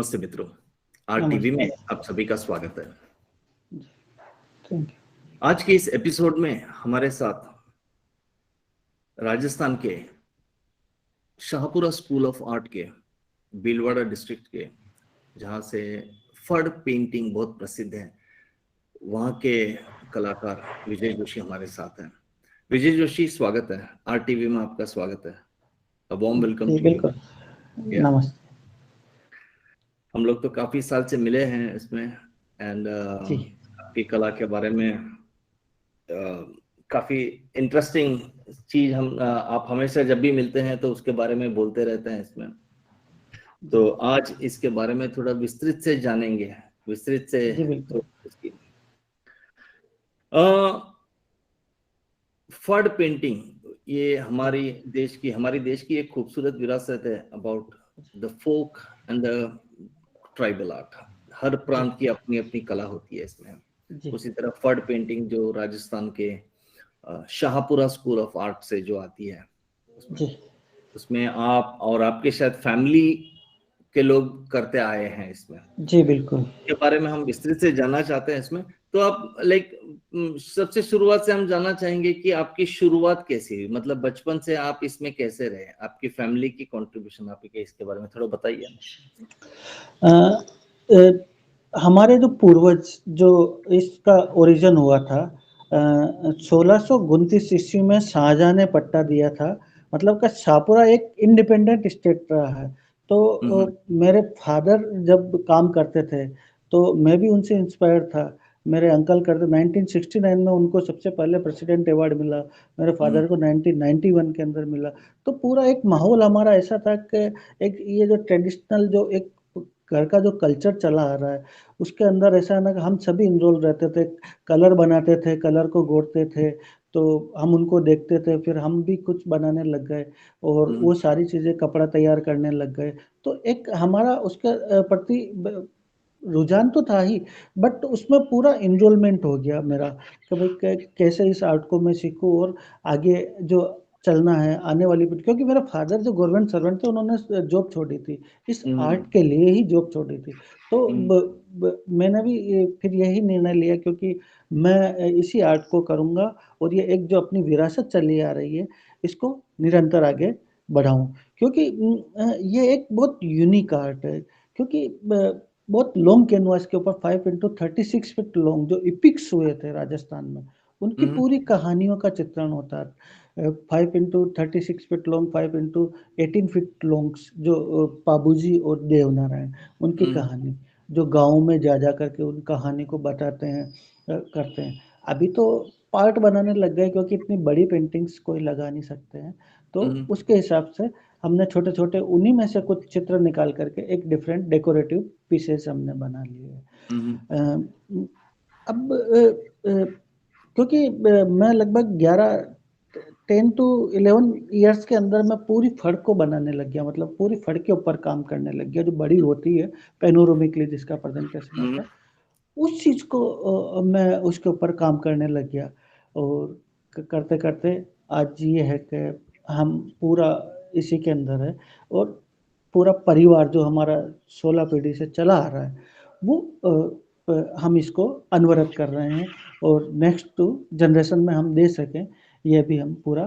नमस्ते मित्रों, आरटीवी में आप सभी का स्वागत है। Thank you. आज के इस एपिसोड में हमारे साथ राजस्थान के शाहपुरा स्कूल ऑफ आर्ट के भीलवाड़ा डिस्ट्रिक्ट के, जहाँ से फड़ पेंटिंग बहुत प्रसिद्ध है, वहाँ के कलाकार विजय जोशी हमारे साथ हैं। विजय जोशी, स्वागत है, आरटीवी में आपका स्वागत है। अ वार्म वेलकम टू बिल्कुल, नमस्ते। हम लोग तो काफी साल से मिले हैं इसमें एंड आपकी कला के बारे में काफी इंटरेस्टिंग चीज आप हमेशा जब भी मिलते हैं तो उसके बारे में बोलते रहते हैं इसमें। तो आज इसके बारे में थोड़ा विस्तृत से जानेंगे, विस्तृत से। जी बिल्कुल। फड़ पेंटिंग ये हमारी देश की एक खूबसूरत विरासत है about the folk and the tribal art. हर प्रांत की अपनी अपनी कला होती है इसमें। उसी तरह फड़ पेंटिंग जो राजस्थान के शाहपुरा स्कूल ऑफ आर्ट से जो आती है, उसमें आप और आपके शायद फैमिली के लोग करते आए हैं इसमें। जी बिल्कुल। के बारे में हम विस्तृत से जानना चाहते हैं इसमें। तो आप सबसे शुरुआत से हम जानना चाहेंगे कि आपकी शुरुआत कैसी हुई, मतलब बचपन से आप इसमें कैसे रहे, आपकी फैमिली की कंट्रीब्यूशन आपके, इसके बारे में थोड़ा बताइए। हमारे जो पूर्वज, जो इसका ओरिजिन हुआ था 1629 ईस्वी में शाहजहां ने पट्टा दिया था, मतलब का शाहपुरा एक इंडिपेंडेंट स्टेट रहा है। तो मेरे फादर जब काम करते थे तो मैं भी उनसे इंस्पायर्ड था। मेरे अंकल करते 1969 में उनको सबसे पहले प्रेसिडेंट अवार्ड मिला, मेरे फादर को 1991 के अंदर मिला। तो पूरा एक माहौल हमारा ऐसा था कि एक ये जो ट्रेडिशनल जो एक घर का जो कल्चर चला आ रहा है उसके अंदर ऐसा है ना कि हम सभी इन्वॉल्व रहते थे, कलर बनाते थे, कलर को घोटते थे, तो हम उनको देखते थे, फिर हम भी कुछ बनाने लग गए और वो सारी चीज़ें कपड़ा तैयार करने लग गए। तो एक हमारा उसके प्रति रुझान तो था ही, बट उसमें पूरा इन्वॉल्वमेंट हो गया मेरा कि भाई कैसे इस आर्ट को मैं सीखूं और आगे जो चलना है आने वाली पीढ़ी। क्योंकि मेरा फादर जो गवर्नमेंट सर्वेंट थे, उन्होंने जॉब छोड़ी थी, इस आर्ट के लिए ही जॉब छोड़ी थी। तो मैंने भी फिर यही निर्णय लिया, क्योंकि मैं इसी आर्ट को करूँगा और ये एक जो अपनी विरासत चली आ रही है इसको निरंतर आगे बढ़ाऊँ। क्योंकि ये एक बहुत यूनिक आर्ट है, क्योंकि बहुत लॉन्ग कैनवास के ऊपर 5x36 फीट लॉन्ग जो इपिक्स हुए थे राजस्थान में, उनकी पूरी कहानियों का चित्रण होता है। 5x36 feet long, 5x18 feet long जो पाबूजी और देवनारायण, उनकी कहानी जो गाँव में जा करके उन कहानी को बताते हैं, करते हैं। अभी तो पार्ट बनाने लग गए, क्योंकि इतनी बड़ी पेंटिंग्स कोई लगा नहीं सकते हैं, तो उसके हिसाब से हमने छोटे छोटे उन्हीं में से कुछ चित्र निकाल करके एक डिफरेंट डेकोरेटिव पीसेस हमने बना लिए। अब क्योंकि मैं लगभग 10 to 11 ईयर्स के अंदर मैं पूरी फड़ को बनाने लग गया, मतलब पूरी फड़ के ऊपर काम करने लग गया, जो बड़ी होती है पेनोरामिकली जिसका प्रेजेंटेशन होता है, उस चीज़ को मैं उसके ऊपर काम करने लग गया। और करते करते आज ये है कि हम पूरा इसी के अंदर है, और पूरा परिवार जो हमारा 16 पीढ़ी से चला आ रहा है वो हम इसको अनवरत कर रहे हैं, और नेक्स्ट टू जनरेशन में हम दे सकें, ये भी हम पूरा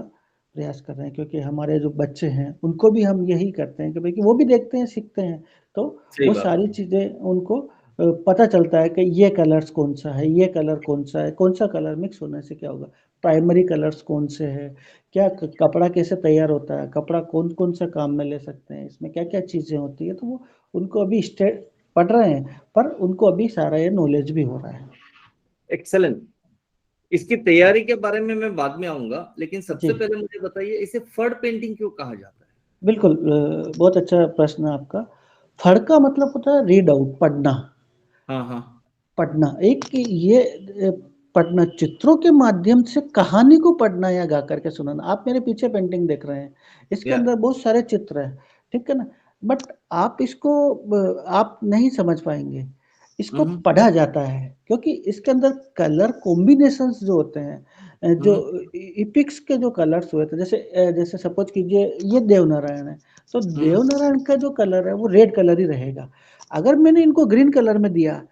प्रयास कर रहे हैं। क्योंकि हमारे जो बच्चे हैं उनको भी हम यही करते हैं कि भाई कि वो भी देखते हैं, सीखते हैं, तो वो सारी चीज़ें उनको पता चलता है कि ये कलर्स कौन सा है, ये कलर कौन सा है, कौन सा कलर मिक्स होने से क्या होगा, प्राइमरी कलर्स कौन से हैं, क्या कपड़ा कैसे तैयार होता है, कपड़ा कौन कौन सा काम में ले सकते हैं, इसमें क्या क्या चीज़ें होती है। तो वो उनको अभी पढ़ रहे हैं, पर उनको अभी सारा ये नॉलेज भी हो रहा है। एक्सेलेंट। इसकी तैयारी के बारे में मैं बाद में आऊंगा, लेकिन सबसे पहले मुझे बताइए इसे फड़ पेंटिंग क्यों कहा जाता है? बिल्कुल, बहुत अच्छा प्रश्न है आपका। फड़ का मतलब होता है रीड आउट, पढ़ना। हाँ, पढ़ना एक ये पढ़ना, चित्रों के माध्यम से कहानी को पढ़ना या गा करके सुनाना। आप मेरे पीछे पेंटिंग देख रहे हैं, इसके अंदर बहुत सारे चित्र हैं, ठीक है ना, बट आप इसको आप नहीं समझ पाएंगे, इसको पढ़ा जाता है, क्योंकि इसके अंदर कलर कॉम्बिनेशंस जो होते हैं, जो इपिक्स के जो कलर्स हुए थे, जैसे सपोज कीजिए ये देवनारायण है, तो देवनारायण का जो कलर है वो रेड कलर ही रहेगा। अगर मैंने इनको ग्रीन कलर में दिया,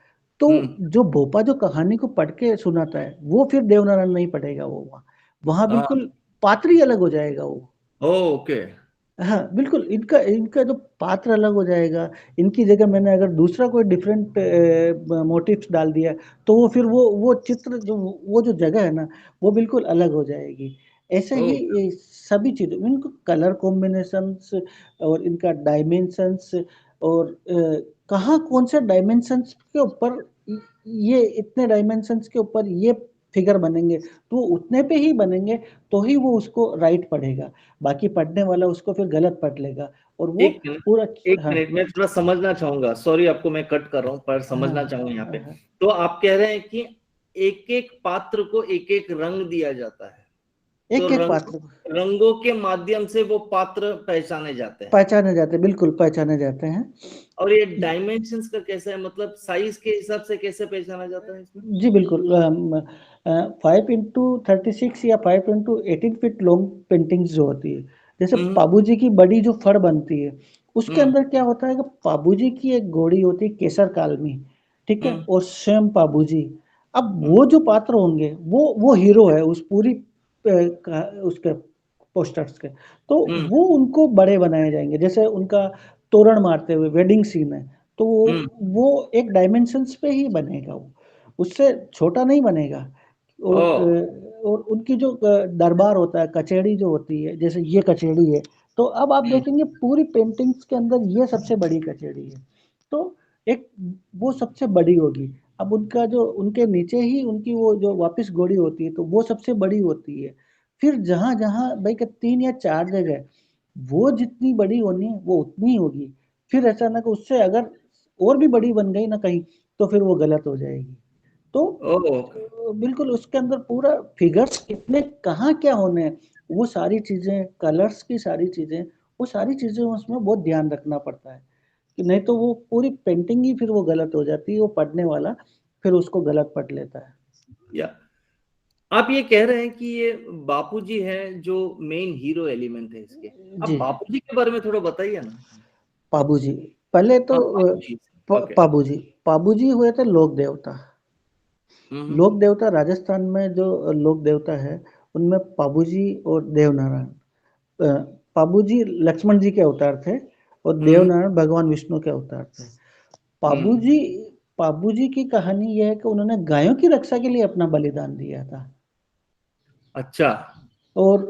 तो जो भोपा जो कहानी को पढ़ के सुनाता है, वो फिर देवनारायण नहीं पढ़ेगा वो वहाँ। वहाँ बिल्कुल पात्र ही अलग हो जाएगा वो। ओके। हाँ, बिल्कुल इनका इनका जो पात्र अलग हो जाएगा, इनकी जगह मैंने अगर दूसरा कोई डिफरेंट मोटिव्स डाल दिया, तो वो फिर वो चित्र जो वो जो जगह है ना, वो बिल्कुल अलग हो जाएगी। ऐसे ही ये सभी चीज़ें इनको कलर कॉम्बिनेशंस और इनका डायमेंशंस और कहाँ कौन से डायमेंशंस के ऊपर ये इतने डायमेंशंस के ऊपर ये फिगर बनेंगे, तो उतने पे ही बनेंगे, तो ही वो उसको राइट पढ़ेगा। बाकी पढ़ने वाला उसको फिर गलत पढ़ लेगा और वो एक मिनट, पूरा एक हाँ, मिनट मैं थोड़ा समझना चाहूंगा, सॉरी आपको मैं कट कर रहा हूँ, पर हाँ, समझना चाहूंगा यहाँ पे। हाँ, तो आप कह रहे हैं कि एक एक पात्र को एक एक रंग दिया जाता है, तो एक-एक पात्र रंगों के माध्यम से वो पात्र पहचाने जाते हैं। पहचाने जाते हैं, बिल्कुल पहचाने जाते हैं। और ये डायमेंशंस का कैसा है, मतलब साइज के हिसाब से कैसे पहचाना जाता है इसमें? जी, बिल्कुल 5 इंटू 36 या 5 इंटू 18 फीट लॉन्ग पेंटिंग्स जो होती है, जैसे पाबूजी की बड़ी जो फड़ बनती है, उसके अंदर क्या होता है कि पाबूजी की एक घोड़ी होती है केसर काल में, ठीक है? और स्वयं पाबूजी। अब वो जो पात्र होंगे, वो हीरो है उस पूरी उसके पोस्टर्स के, तो वो उनको बड़े बनाए जाएँगे। जैसे उनका तोरण मारते हुए वेडिंग सीन है, तो वो एक डायमेंशंस पे ही बनेगा वो, उससे छोटा नहीं बनेगा। और उनकी जो दरबार होता है, कचहरी जो होती है, जैसे ये कचहरी है, तो अब आप देखेंगे पूरी पेंटिंग्स के अंदर ये सबसे बड़ी कचहरी है। तो एक वो सबसे बड़ी होगी। अब उनका जो उनके नीचे ही उनकी वो जो वापस घोड़ी होती है, तो वो सबसे बड़ी होती है। फिर जहाँ-जहाँ भई कि 3 या 4 जगह, वो जितनी बड़ी होनी है, वो उतनी ही होगी। फिर ऐसा ना कि उससे अगर और भी बड़ी बन गई ना कहीं, तो फिर वो गलत हो जाएगी। तो बिल्कुल उसके अंदर पूरा फिगर्स कितने कहाँ क्या होने हैं, वो सारी चीज़ें, कलर्स की सारी चीज़ें, वो सारी चीज़ें उसमें बहुत ध्यान रखना पड़ता है, कि नहीं तो वो पूरी पेंटिंग ही फिर वो गलत हो जाती है, वो पढ़ने वाला फिर उसको गलत पढ़ लेता है। या आप ये कह रहे हैं कि ये बापूजी हैं जो मेन हीरो एलिमेंट है इसके। आप जी, बापूजी के बारे में थोड़ा बताइए ना। पाबूजी। पहले तो हाँ, बापूजी। ओके। पाबूजी, पाबूजी हुए थे लोक देवता। हम्म। लोक देवता राजस्थान में जो लोक देवता है, उनमें पाबूजी और देवनारायण अ, पाबूजी लक्ष्मण जी के अवतार थे और हम्म। देवनारायण भगवान विष्णु के अवतार थे। हम्म। पाबूजी पाबूजी की कहानी ये है कि उन्होंने गायों की रक्षा के लिए अपना बलिदान दिया था। अच्छा। और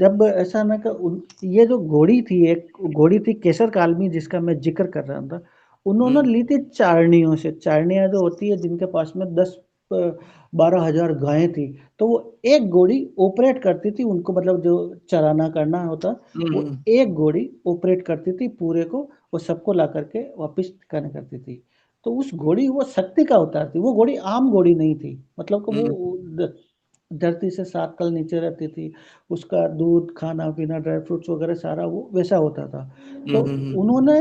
जब ऐसा ना कि ये जो घोड़ी थी, एक घोड़ी थी केसर कालमी जिसका मैं ज़िक्र कर रहा था, उन्होंने ली थी चारनियों से। चारनियाँ जो होती है जिनके पास में 10 12,000 गायें थी, तो वो एक घोड़ी ऑपरेट करती थी उनको, मतलब जो चराना करना होता, वो हम्म। एक घोड़ी ऑपरेट करती थी पूरे को, वो सबको ला कर के वापस ठिकाने करती थी। तो उस घोड़ी वो शक्ति का अवतार थी, वो घोड़ी आम घोड़ी नहीं थी, मतलब कि वो द धरती से 7 तल नीचे रहती थी, उसका दूध, खाना-पीना, ड्राई फ्रूट्स वगैरह सारा वो वैसा होता था। तो उन्होंने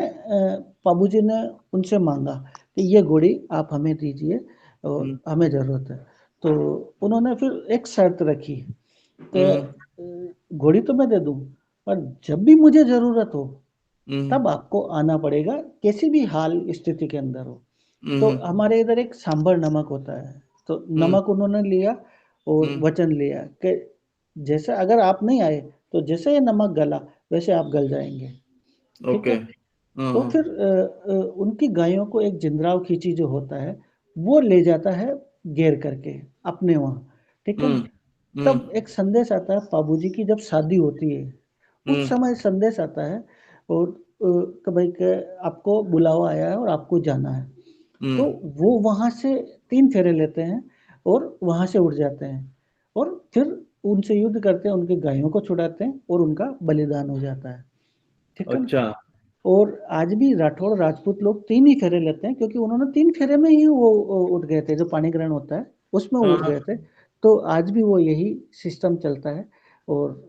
बाबूजी ने उनसे माँगा कि ये घोड़ी आप हमें दीजिए और हमें ज़रूरत है। तो उन्होंने फिर एक शर्त रखी कि घोड़ी तो मैं दे दूँ, पर जब भी मुझे ज़रूरत हो, तब आपको आना पड़ेगा, कैसी भी हाल स्थिति के अंदर हो। तो हमारे इधर एक सांभर नमक होता है, तो नमक उन्होंने लिया और वचन लिया कि जैसे अगर आप नहीं आए, तो जैसे ये नमक गला, वैसे आप गल जाएँगे, ठीक ओके। है? तो फिर उनकी गायों को एक जिंदराव खींची जो होता है, वो ले जाता है घेर करके अपने वहाँ, ठीक है? तब एक संदेश आता है बाबूजी की जब शादी होती है, उस समय संदेश आता है और कि भाई के आपको बुलावा आया है और आपको जाना है। तो वो वहाँ से 3 फेरे लेते हैं और वहाँ से उठ जाते हैं और फिर उनसे युद्ध करते हैं, उनकी गायों को छुड़ाते हैं और उनका बलिदान हो जाता है, ठीक है ना? अच्छा। और आज भी राठौड़ राजपूत लोग 3 ही फेरे लेते हैं क्योंकि उन्होंने 3 फेरे में ही वो उठ गए थे, जो पाणी ग्रहण होता है, उसमें वो उठ गए थे। तो आज भी वो यही सिस्टम चलता है और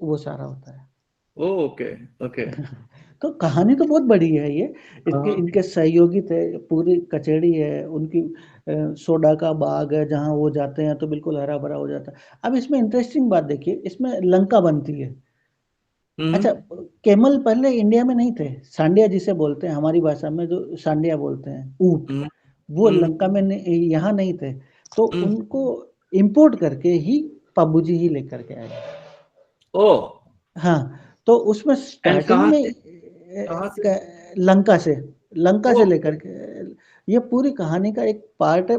वो सारा होता है। ओके। ओके। तो कहानी तो बहुत बड़ी है ये, इनके हाँ। इनके सहयोगी थे, पूरी कचहरी है, उनकी सोडा का बाग है, जहाँ वो जाते हैं तो बिल्कुल हरा-भरा हो जाता है। अब इसमें इंटरेस्टिंग बात देखिए, इसमें लंका बनती है। अच्छा, कैमल पहले इंडिया में नहीं थे, सांडिया जिसे बोलते हैं हमारी भाषा में, जो सांडिया बोलते हैं, ऊँट, वो लंका में यहाँ नहीं थे, तो उनको इंपोर्ट करके ही बाबूजी ही लेकर के आए। ओह! हाँ, तो उसमें एंड स्टार्टिंग में कहाँ से? लंका से ओह! लेकर के, ये पूरी कहानी का एक पार्ट है,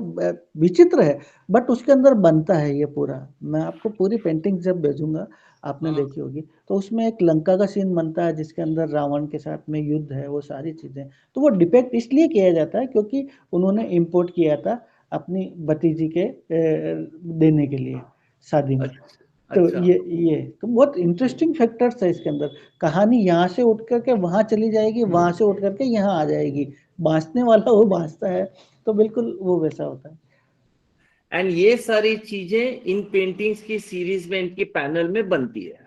विचित्र है, बट उसके अंदर बनता है ये पूरा। मैं आपको पूरी पेंटिंग जब भेजूँगा, आपने देखी होगी, तो उसमें एक लंका का सीन बनता है जिसके अंदर रावण के साथ में युद्ध है, वो सारी चीज़ें। तो वो डिपिक्ट इसलिए किया जाता है क्योंकि उन्होंने इम्पोर्ट किया था अपनी भतीजी के देने के लिए शादी में। तो अच्छा। ये तो बहुत इंटरेस्टिंग फैक्टर्स है इसके अंदर। कहानी यहाँ से उठ कर के वहाँ चली जाएगी, वहाँ से उठ कर के यहाँ आ जाएगी। बाँसने वाला वो बाँसता है, तो बिल्कुल वो वैसा होता है। एंड ये सारी चीजें इन पेंटिंग्स की सीरीज में, इनकी पैनल में बनती है।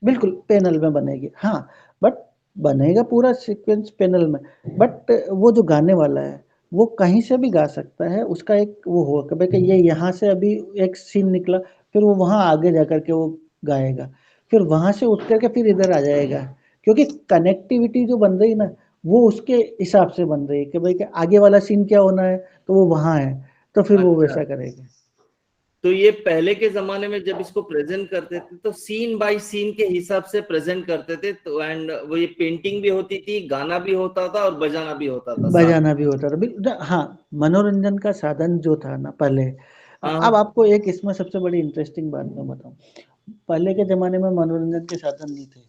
बिल्कुल, पैनल में बनेगी। हाँ, बट बनेगा पूरा सीक्वेंस पैनल में, बट वो जो गाने वाला है, वो कहीं से भी गा सकता है। उसका एक वो हो कि भाई कि ये यहाँ से अभी एक सीन निकला, फिर वो वहाँ आगे जाकर के वो गाएगा, फिर वहाँ से उठ कर के फिर इधर आ जाएगा। क्योंकि कनेक्टिविटी जो बन रही है ना, वो उसके हिसाब से बन रही है कि भाई कि आगे वाला सीन क्या होना है, तो वो वहाँ है, तो फिर वो अच्छा, वैसा करेगा। तो ये पहले के जमाने में जब इसको प्रेजेंट करते थे तो सीन बाय सीन के हिसाब से प्रेजेंट करते थे, तो एंड वो ये पेंटिंग भी होती थी, गाना भी होता था और बजाना भी होता था साथ बजाना में। भी होता था। हाँ, मनोरंजन का साधन जो था ना पहले, अब हाँ। आपको एक इसमें सबसे बड़ी इंटरेस्टिंग बात मैं बताऊँ। पहले के ज़माने में मनोरंजन के साधन नहीं थे,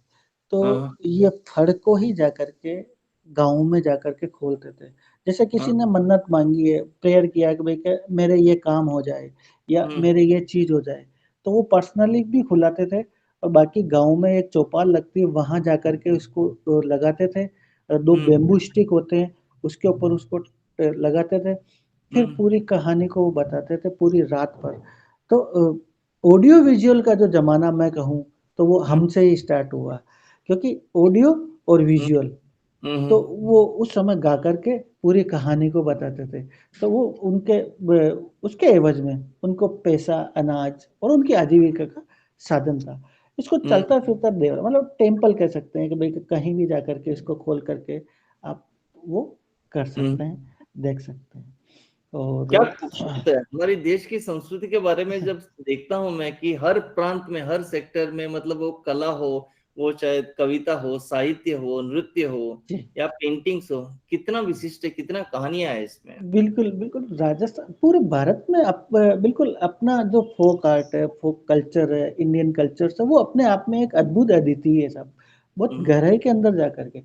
तो हाँ। ये फड़ को ही जाकर के गाँव में जाकर के खोलते थे। जैसे किसी ने मन्नत माँगी है, प्रेयर किया कि भई कि मेरे ये काम हो जाए या मेरे ये चीज़ हो जाए, तो वो पर्सनली भी खुलाते थे और बाकी गाँव में एक चौपाल लगती है, वहाँ जाकर के उसको लगाते थे। 2 बैम्बू स्टिक होते हैं, उसके ऊपर उसको लगाते थे, फिर पूरी कहानी को वो बताते थे पूरी रात भर। तो ऑडियो विजुअल का जो ज़माना मैं कहूँ, तो वो हमसे ही स्टार्ट हुआ, क्योंकि ऑडियो और विजुअल, तो वो उस समय गा कर के पूरी कहानी को बताते थे। तो वो उनके उसके एवज़ में उनको पैसा, अनाज और उनकी आजीविका का साधन था। इसको चलता-फिरता देवर मतलब टेम्पल कह सकते हैं कि भई कहीं भी जाकर के इसको खोल कर के आप वो कर सकते हैं, देख सकते हैं। क्या और खूबसूरत है हमारी देश की संस्कृति के बारे में जब देखता हूँ मैं कि हर प्रांत में, हर सेक्टर में, मतलब वो कला हो, वो चाहे कविता हो, साहित्य हो, नृत्य हो जी। या पेंटिंग्स हो, कितना विशिष्ट है, कितना कहानियां है इसमें। बिल्कुल, बिल्कुल, राजस्थान पूरे भारत में बिल्कुल अपना जो फ़ोक आर्ट है, फ़ोक कल्चर है, इंडियन कल्चर्स है, वो अपने आप में एक अद्भुत अद्वितीय है सब, बहुत हम्म, गहराई के अंदर जाकर के।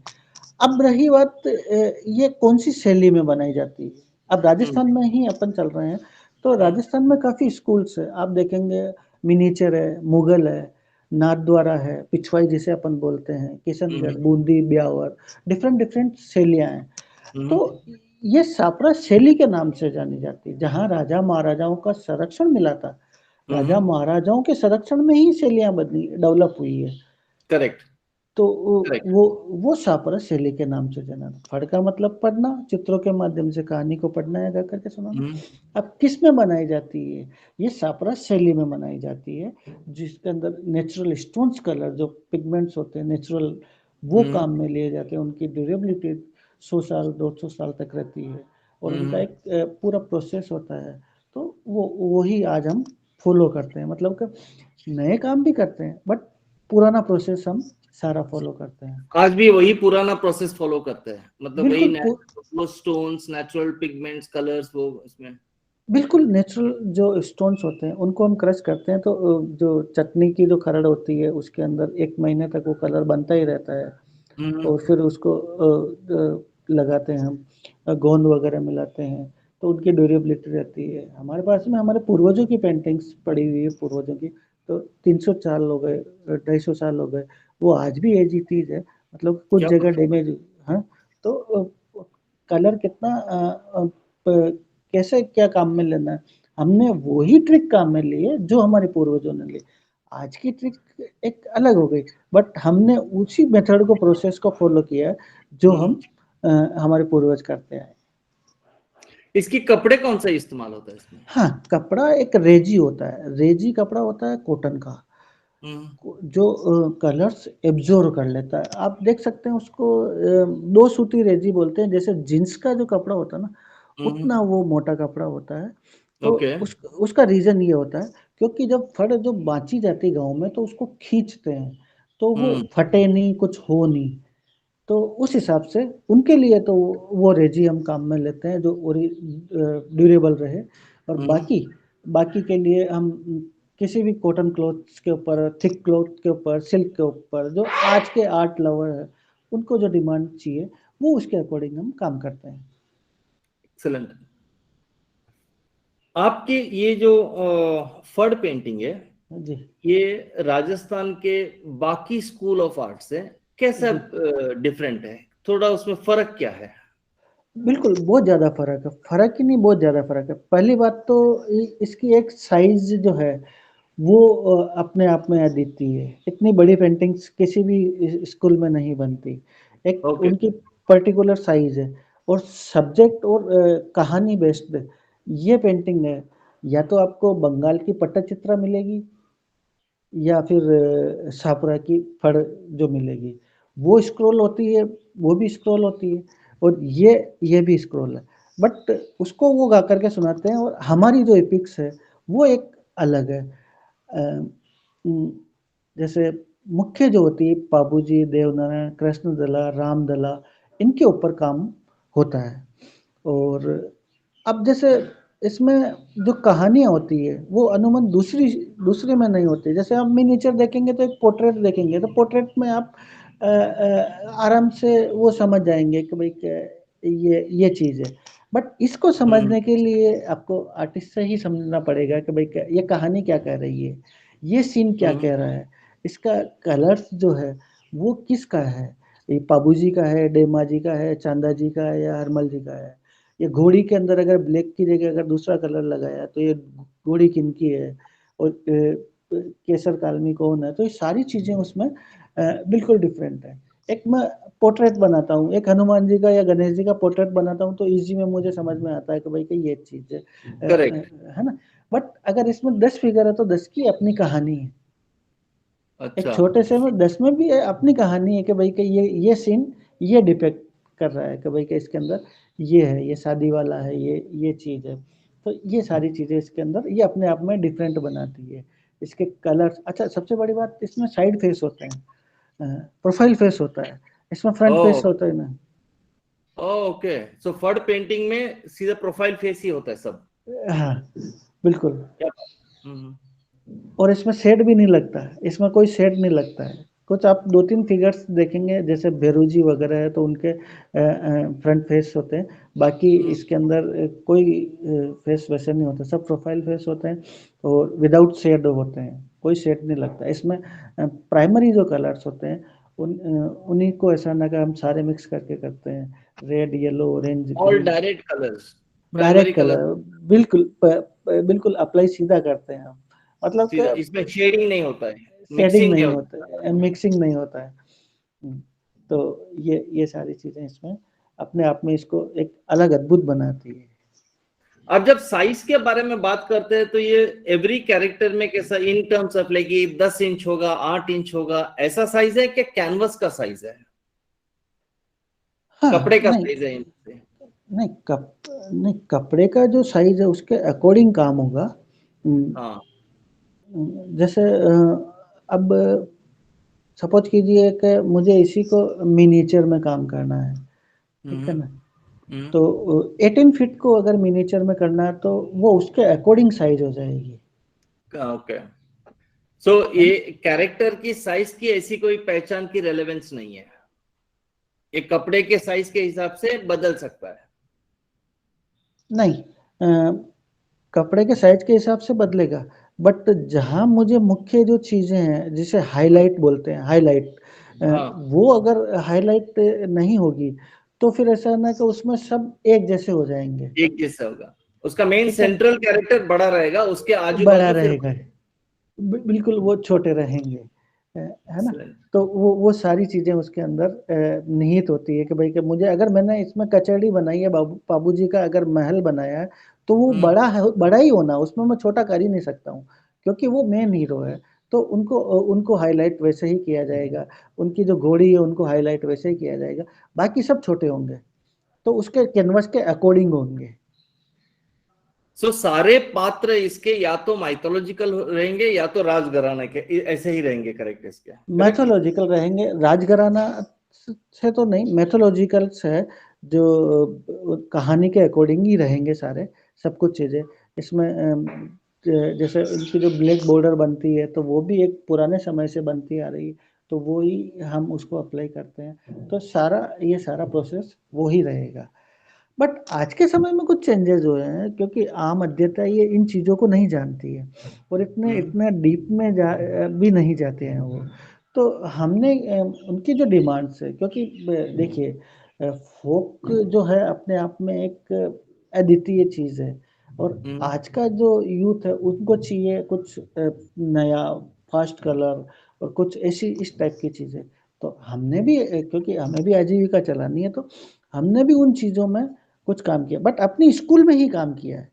अब रही बात ये कौन-सी शैली में बनाई जाती है, अब हम्म, राजस्थान में ही अपन चल रहे हैं, तो हम्म, राजस्थान में काफ़ी स्कूल्स हैं, आप देखेंगे मिनिएचर है, मुगल है, नाथद्वारा है, पिछवाई जिसे अपन बोलते हैं, किशनगढ़, हम्म, बूंदी, ब्यावर, डिफरेंट शैलियाँ हैं। तो हम्म, ये सापरा शैली के नाम से जानी जाती है, जहाँ राजा-महाराजाओं का संरक्षण मिला था। राजा-महाराजाओं के संरक्षण में ही शैलियाँ बदली डेवलप हुई है। करेक्ट, तो करेक्ट। वो सापरा शैली के नाम से जाना था। फड़ का मतलब पढ़ना, चित्रों के माध्यम से कहानी को पढ़ना या गा कर के सुनाना। हम्म, अब किस में बनाई जाती है? ये सापरा शैली में बनाई जाती है, जिसके अंदर नेचुरल स्टोन्स कलर जो पिगमेंट्स होते हैं नेचुरल, वो हम्म, काम में लिए जाते हैं। उनकी ड्यूरेबिलिटी 100 साल, 200 साल तक रहती है और उनका हम्म, एक पूरा प्रोसेस होता है। तो वही आज हम फ़ॉलो करते हैं, मतलब कि नए काम भी करते हैं, बट पुराना प्रोसेस हम सारा फ़ॉलो करते हैं। आज भी वही पुराना प्रोसेस फॉलो करते हैं, मतलब वही बिल्कुल natural stones, natural pigments, colours, वो इसमें। बिल्कुल नेचुरल जो स्टोन्स होते हैं, उनको हम क्रश करते हैं, तो जो चटनी की जो खरड़ होती है, उसके अंदर 1 महीने तक वो कलर बनता ही रहता है हम्म, और फिर उसको लगाते हैं हम, गोंद वगैरह मिलाते हैं, तो उनकी ड्यूरेबिलिटी रहती है। हमारे पास में हमारे पूर्वजों की पेंटिंग्स पड़ी हुई है, पूर्वजों की, तो 300 साल हो गए, 250 साल हो गए, वो आज भी एज इट इज़ है, मतलब कुछ क्या जगह बात डैमेज। हाँ, तो कलर कितना प कैसे क्या काम में लेना है, हमने वही ट्रिक काम में ली है जो हमारे पूर्वजों ने ली। आज की ट्रिक एक अलग हो गई, बट हमने उसी मेथड को, प्रोसेस को फ़ॉलो किया है, जो है। हम हमारे पूर्वज करते आए। इसकी कपड़े कौन सा इस्तेमाल होता है इसमें? हाँ, कपड़ा एक रेज़ी होता है, रेज़ी कपड़ा होता है कॉटन का। जो कलर्स एब्जॉर्ब कर लेता है। आप देख सकते हैं उसको 2 सूती रेज़ी बोलते हैं, जैसे जीन्स का जो कपड़ा होता है ना, उतना वो मोटा कपड़ा होता है। तो ओके। उसका रीज़न ये होता है, क्योंकि जब फड़ जो बाँची जाती है गाँव में तो उसको खींचते हैं, तो वो फटे नहीं, कुछ हो नहीं। तो उस हिसाब से उनके लिए तो वो रेज़ी हम काम में लेते हैं जो ड्यूरेबल रहे, और बाकी बाकी के लिए हम किसी भी कॉटन क्लॉथ्स के ऊपर, थिक क्लॉथ के ऊपर, सिल्क के ऊपर, जो आज के आर्ट लवर हैं, उनको जो डिमांड चाहिए, वो उसके अकॉर्डिंग हम काम करते हैं। एक्सीलेंट। आपकी ये जो फड़ पेंटिंग है, जी, ये राजस्थान के बाकी स्कूल ऑफ आर्ट से कैसा जी। डिफरेंट है? थोड़ा उसमें फर्क क्या है? बिल्कुल, बहुत ज़्यादा फ़र्क है। फ़र्क ही नहीं, बहुत ज़्यादा फ़र्क है। पहली बात तो इसकी एक साइज़ जो है, वो अपने आप में अद्वितीय है। इतनी बड़ी पेंटिंग्स किसी भी स्कूल में नहीं बनती। एक ओके। उनकी पर्टिकुलर साइज़ है, और सब्जेक्ट और कहानी बेस्ड ये पेंटिंग है। या तो आपको बंगाल की पट्टचित्रा मिलेगी, या फिर छापरा की फड़ जो मिलेगी, वो स्क्रॉल होती है, वो भी स्क्रॉल होती है, और ये भी स्क्रॉल है। बट उसको वो गा कर के सुनाते हैं, और हमारी जो एपिक्स है, वो एक अलग है। जैसे मुख्य जो होती है, बाबूजी, देवनारायण, कृष्णदला, रामदला, इनके ऊपर काम होता है। और अब जैसे इसमें जो कहानियाँ होती है, वो अमूमन दूसरे में नहीं होती। जैसे आप मिनिएचर देखेंगे तो एक पोर्ट्रेट देखेंगे, तो पोर्ट्रेट में आप आराम से वो समझ जाएँगे कि भाई ये चीज़ है। बट इसको समझने के लिए आपको आर्टिस्ट से ही समझना पड़ेगा कि भाई ये कहानी क्या कह रही है, ये सीन क्या कह रहा है, इसका कलर्स जो है वो किसका है, ये पाबू जी का है, डेमा जी का है, चांदा जी का है, या हरमल जी का है। ये घोड़ी के अंदर अगर ब्लैक की जगह अगर दूसरा कलर लगाया तो ये घोड़ी किनकी है, और केसर कालमी कौन है। तो ये सारी चीज़ें उसमें बिल्कुल डिफरेंट है। एक मैं पोर्ट्रेट बनाता हूँ, एक हनुमान जी का या गणेश जी का पोर्ट्रेट बनाता हूँ, तो ईज़ी में मुझे समझ में आता है कि भाई कि ये चीज़ है। करेक्ट। है ना? बट अगर इसमें 10 फिगर है तो 10 की अपनी कहानी है। एक अच्छा। छोटे से में 10 में भी अपनी कहानी है कि भाई कि ये सीन ये डिपिक्ट कर रहा है कि भाई कि इसके अंदर ये है, ये शादी वाला है, ये चीज़ है। तो ये सारी चीज़ें इसके अंदर ये अपने आप में डिफरेंट बनाती है। इसके कलर्स, अच्छा सबसे बड़ी बात इसमें साइड फेस होते हैं, प्रोफाइल फेस होता है, इसमें फ्रंट फेस ओह, होता है ना। ओके। सो फड़ पेंटिंग में सीधा प्रोफाइल फेस ही होता है सब? हाँ, बिल्कुल। क्या बात। हम्म। और इसमें शेड भी नहीं लगता है, इसमें कोई शेड नहीं लगता है। कुछ आप 2-3 फिगर्स देखेंगे, जैसे भैरू जी वगैरह है तो उनके फ्रंट फेस होते हैं। बाकी इसके अंदर कोई फेस वैसे नहीं होता, सब प्रोफाइल फेस होते हैं, और विदाउट शेड होते हैं, कोई शेड नहीं लगता। इसमें प्राइमरी जो कलर्स होते हैं, उन्हीं को ऐसा ना कि हम सारे मिक्स करके करते हैं, red, yellow, orange, all green. Direct colours, primary direct colour. Colour, बिल्कुल बिल्कुल अप्लाई सीधा करते हैं हम। मतलब सीधा, कि इसमें शेडिंग नहीं होता है, शेडिंग मिक्सिंग नहीं नहीं होता। होता है, मिक्सिंग नहीं होता है। हुँ, तो ये सारी चीज़ें इसमें अपने आप में इसको एक अलग अद्भुत बनाती है। अब जब साइज के बारे में बात करते हैं तो ये एवरी कैरेक्टर में कैसा, इन टर्म्स ऑफ लाइक ये 10 इंच होगा, 8 इंच होगा, ऐसा साइज है कि कैनवस का साइज है, कपड़े हाँ, का नहीं, साइज है इनसे? नहीं नहीं, कपड़े का जो साइज़ है उसके अकॉर्डिंग काम होगा। हाँ। जैसे अब सपोज़ कीजिए कि मुझे इसी को मिनिएचर में काम करना है, ठीक है हम्म। ना? तो 18 फीट को अगर मिनिएचर में करना है तो वो उसके अकॉर्डिंग साइज़ हो जाएगी, ओके। सो है ये ना? कैरेक्टर की साइज की ऐसी कोई पहचान की रेलेवेंस नहीं है, ये कपड़े के साइज के हिसाब से बदल सकता है? नहीं, कपड़े के साइज़ के हिसाब से बदलेगा, बट जहाँ मुझे मुख्य जो चीज़ें हैं, जिसे हम्म, हाइलाइट बोलते हैं, हाइलाइट, हाँ, वो अगर हाइलाइट नहीं होगी, तो फिर ऐसा है ना कि उसमें सब एक जैसे हो जाएँगे, एक जैसा होगा, उसका मेन ठीक है ना? सेंट्रल कैरेक्टर बड़ा रहेगा, उसके आजू बड़ा बाजू फिर। रहेगा, बिल्कुल वो छोटे रहेंगे, है ना? Excellent। तो वो सारी चीज़ें उसके अंदर निहित होती है कि भाई कि मुझे अगर मैंने इसमें कचहरी बनाई है, बाबू जी का अगर महल बनाया है, तो वो हम्म। बड़ा है, बड़ा ही होना, उसमें मैं छोटा कर ही नहीं सकता हूँ, क्योंकि वो मेन हीरो है। तो उनको हाईलाइट वैसे ही किया जाएगा, उनकी जो घोड़ी है उनको हाईलाइट वैसे ही किया जाएगा, बाकी सब छोटे होंगे, तो उसके कैनवस के अकॉर्डिंग होंगे। सो सारे पात्र इसके या तो माइथोलॉजिकल रहेंगे या तो राजघराने के, ऐसे ही रहेंगे, करेक्ट? इसके करेक्ट। मैथोलॉजिकल रहेंगे, राजघराना से तो नहीं, मैथोलॉजिकल से जो कहानी के अकॉर्डिंग ही रहेंगे सारे सब कुछ चीज़ें इसमें। जैसे उनकी जो ब्लैक बॉर्डर बनती है तो वो भी एक पुराने समय से बनती आ रही है, तो वो ही हम उसको अप्लाई करते हैं, तो ये सारा प्रोसेस वो ही रहेगा। बट आज के समय में कुछ चेंजेस हुए हैं, क्योंकि आम अध्येता ये इन चीज़ों को नहीं जानती है और इतने डीप में भी नहीं जाते हैं वो। तो हमने उनकी जो डिमांड्स है, क्योंकि देखिए फोक जो है अपने आप में एक अद्वितीय चीज़ है, और आज का जो यूथ है उनको चाहिए कुछ नया, फास्ट कलर और कुछ ऐसी इस टाइप की चीज़ें। तो हमने भी क्योंकि हमें भी आजीविका चलानी है, तो हमने भी उन चीज़ों में कुछ काम किया, बट अपनी स्कूल में ही काम किया है।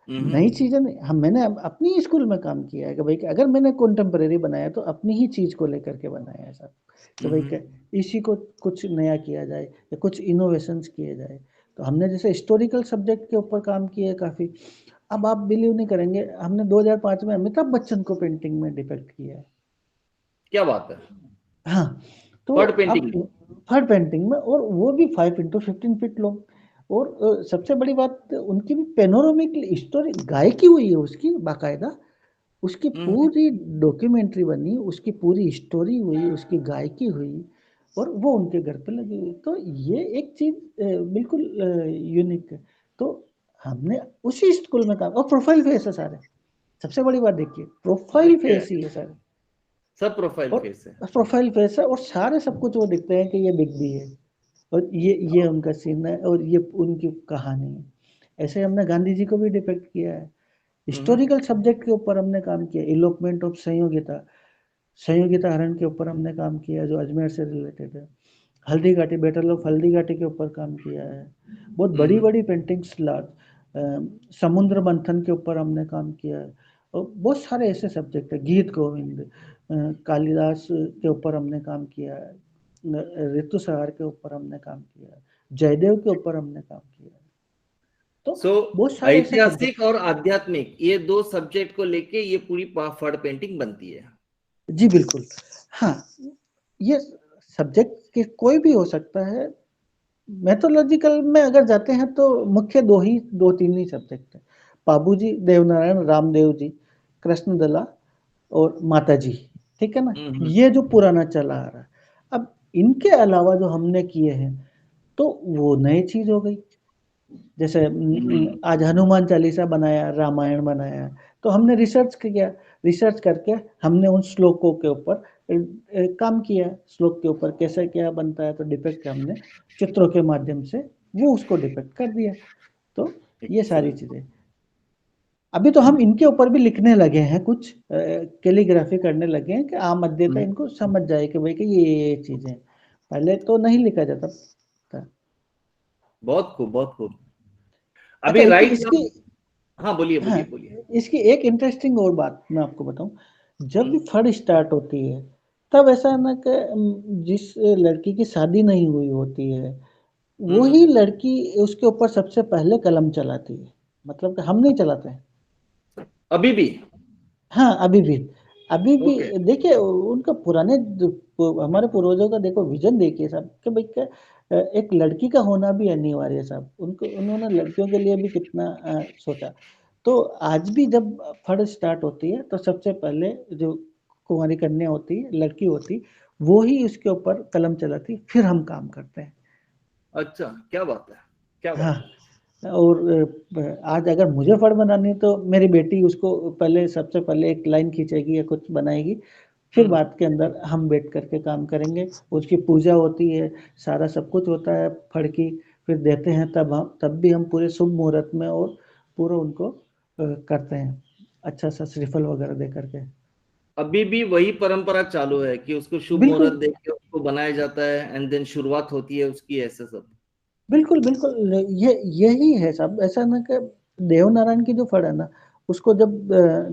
नई चीज़ें नहीं, मैंने अपनी स्कूल में काम किया है कि भाई अगर मैंने कंटेम्परेरी बनाया तो अपनी ही चीज़ को लेकर के बनाया है साहब, कि भाई इसी को कुछ नया किया जाए या कुछ इनोवेशंस किए जाए। तो हमने जैसे हिस्टोरिकल सब्जेक्ट के ऊपर काम किया है काफ़ी। अब आप बिलीव नहीं करेंगे, हमने 2005 में अमिताभ बच्चन को पेंटिंग में डिपिक्ट किया है। क्या बात है? हाँ, तो बर्ड अब पेंटिंग। फर पेंटिंग में, और वो भी 5 इंटू 15 फीट लॉन्ग, और सबसे बड़ी बात उनकी भी पेनोरामिक स्टोरी गायकी हुई है उसकी बाकायदा, उसकी पूरी डॉक्यूमेंट्री बनी, उसकी पूरी स्टोरी हुई, उसकी गायकी हुई, और वो उनके घर पे लगी हुई। तो ये एक चीज़ बिल्कुल यूनिक है। तो हमने उसी स्कूल में काम, और प्रोफाइल फेस है सारे, सबसे बड़ी बात देखिए प्रोफाइल फेस ही है सारे, सब प्रोफाइल और फेस है। प्रोफाइल फेस है, और सारे सब कुछ वो दिखते हैं कि ये बिग बी है, और ये उनका सीन है, और ये उनकी कहानी है। ऐसे हमने गांधी जी को भी डिपिक्ट किया है। हिस्टोरिकल सब्जेक्ट के ऊपर हमने काम किया, इलोपमेंट ऑफ संयोगिता हरण के ऊपर हमने काम किया जो अजमेर से रिलेटेड है। हल्दी घाटी, बैटल ऑफ हल्दी घाटी के ऊपर काम किया है। बहुत बड़ी बड़ी पेंटिंग्स, समुद्र मंथन के ऊपर हमने काम किया है, और बहुत सारे ऐसे सब्जेक्ट है, गीत गोविंद, कालिदास के ऊपर हमने काम किया है, ऋतुसंहार के ऊपर हमने काम किया है, जयदेव के ऊपर हमने काम किया है। तो सो बहुत सारे ऐसे सब्जेक्ट। ऐतिहासिक और आध्यात्मिक, ये दो सब्जेक्ट को लेके ये पूरी फड़ पेंटिंग बनती है। जी बिल्कुल। हाँ, ये सब्जेक्ट के कोई भी हो सकता है। मैथोलॉजिकल में अगर जाते हैं तो मुख्य 2-3 ही सब्जेक्ट है, बाबूजी, देवनारायण, रामदेव जी, कृष्णदला और माता जी, ठीक है ना? ये जो पुराना चला आ रहा है। अब इनके अलावा जो हमने किए हैं तो वो नई चीज हो गई। जैसे आज हनुमान चालीसा बनाया, रामायण बनाया, तो हमने रिसर्च किया, रिसर्च करके हमने उन श्लोकों के ऊपर काम किया, श्लोक के ऊपर कैसे क्या बनता है, तो डिपेक्ट हमने चित्रों के माध्यम से वो उसको डिपेक्ट कर दिया। तो ये सारी चीजें अभी तो हम इनके ऊपर भी लिखने लगे हैं, कुछ कैलीग्राफी करने लगे हैं कि आम अध्येता इनको समझ जाए कि भाई कि ये चीजें, पहले तो नहीं लिखा जाता था। बहुत खूब, बहुत खूब। अच्छा, अभी राइट इसकी हाँ, बोलिए हाँ, बोलिए बोलिए। इसकी एक इंटरेस्टिंग और बात मैं आपको बताऊं, जब भी फड़ स्टार्ट होती है तब ऐसा है ना कि जिस लड़की की शादी नहीं हुई होती है वो ही लड़की उसके ऊपर सबसे पहले कलम चलाती है, मतलब कि हम नहीं चलाते हैं। अभी भी? हाँ, अभी भी ओके। देखिए उनका पुराने हमारे पूर्वजों का देखो विजन देखिए साहब, कि भाई एक लड़की का होना भी अनिवार्य है साहब, उनको उन्होंने लड़कियों के लिए भी कितना सोचा। तो आज भी जब फड़ स्टार्ट होती है तो सबसे पहले जो कुंवारी कन्या होती है, लड़की होती, वो ही उसके ऊपर कलम चलाती, फिर हम काम करते हैं। अच्छा, क्या बात है, क्या हाँ, बात है। और आज अगर मुझे फड़ बनानी तो मेरी बेटी उसको पहले सबसे पहले एक लाइन खींचेगी या कुछ बनाएगी, फिर बाद के अंदर हम बैठ करके काम करेंगे। उसकी पूजा होती है, सारा सब कुछ होता है फड़ की, फिर देते हैं, तब भी हम पूरे शुभ मुहूर्त में और पूरा उनको करते हैं, अच्छा सा श्रीफल वगैरह दे करके। अभी भी वही परंपरा चालू है कि उसको शुभ बिल्कुल, मुहूर्त देख के उसको बनाया जाता है, एंड देन शुरुआत होती है उसकी, ऐसे सब। बिल्कुल, बिल्कुल, ये यही है सब। ऐसा ना कि देवनारायण की जो फड़ है ना, उसको जब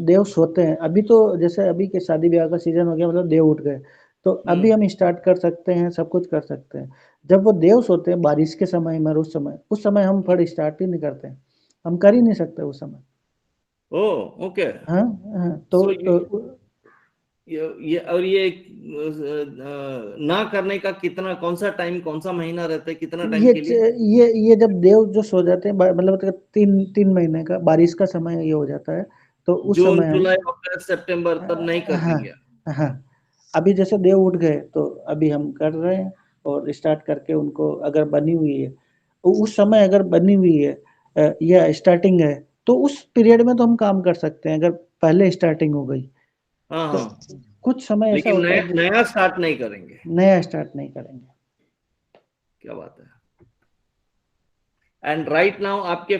देव सोते हैं, अभी तो जैसे अभी के शादी ब्याह का सीजन हो गया, मतलब देव उठ गए, तो अभी हम स्टार्ट कर सकते हैं, सब कुछ कर सकते हैं। जब वो देव सोते हैं बारिश के समय में, उस समय हम फड़ स्टार्ट ही नहीं करते हैं, हम कर ही नहीं सकते उस समय। Oh okay. हाँ हाँ, तो सो ये और ये ना करने का कितना, कौन सा टाइम, कौन सा महीना रहता है, कितना टाइम के लिए? ये जब देव जो सो जाते हैं, मतलब 3 महीने का बारिश का समय ये हो जाता है, तो उस जून समय हम जुलाई अगस्त सितंबर तब नहीं हाँ करेंगे? हाँ, अभी जैसे देव उठ गए तो अभी हम कर रहे हैं, और स्टार्ट करके उनको अगर बनी हुई है, उस समय अगर बनी हुई है या स्टार्टिंग है, तो उस पीरियड में तो हम काम कर सकते हैं, अगर पहले स्टार्टिंग हो गई हाँ तो। हाँ, कुछ समय ऐसा लेकिन होता नया है नया स्टार्ट नहीं करेंगे। नया स्टार्ट नहीं करेंगे। क्या बात है। एंड राइट नाउ आपके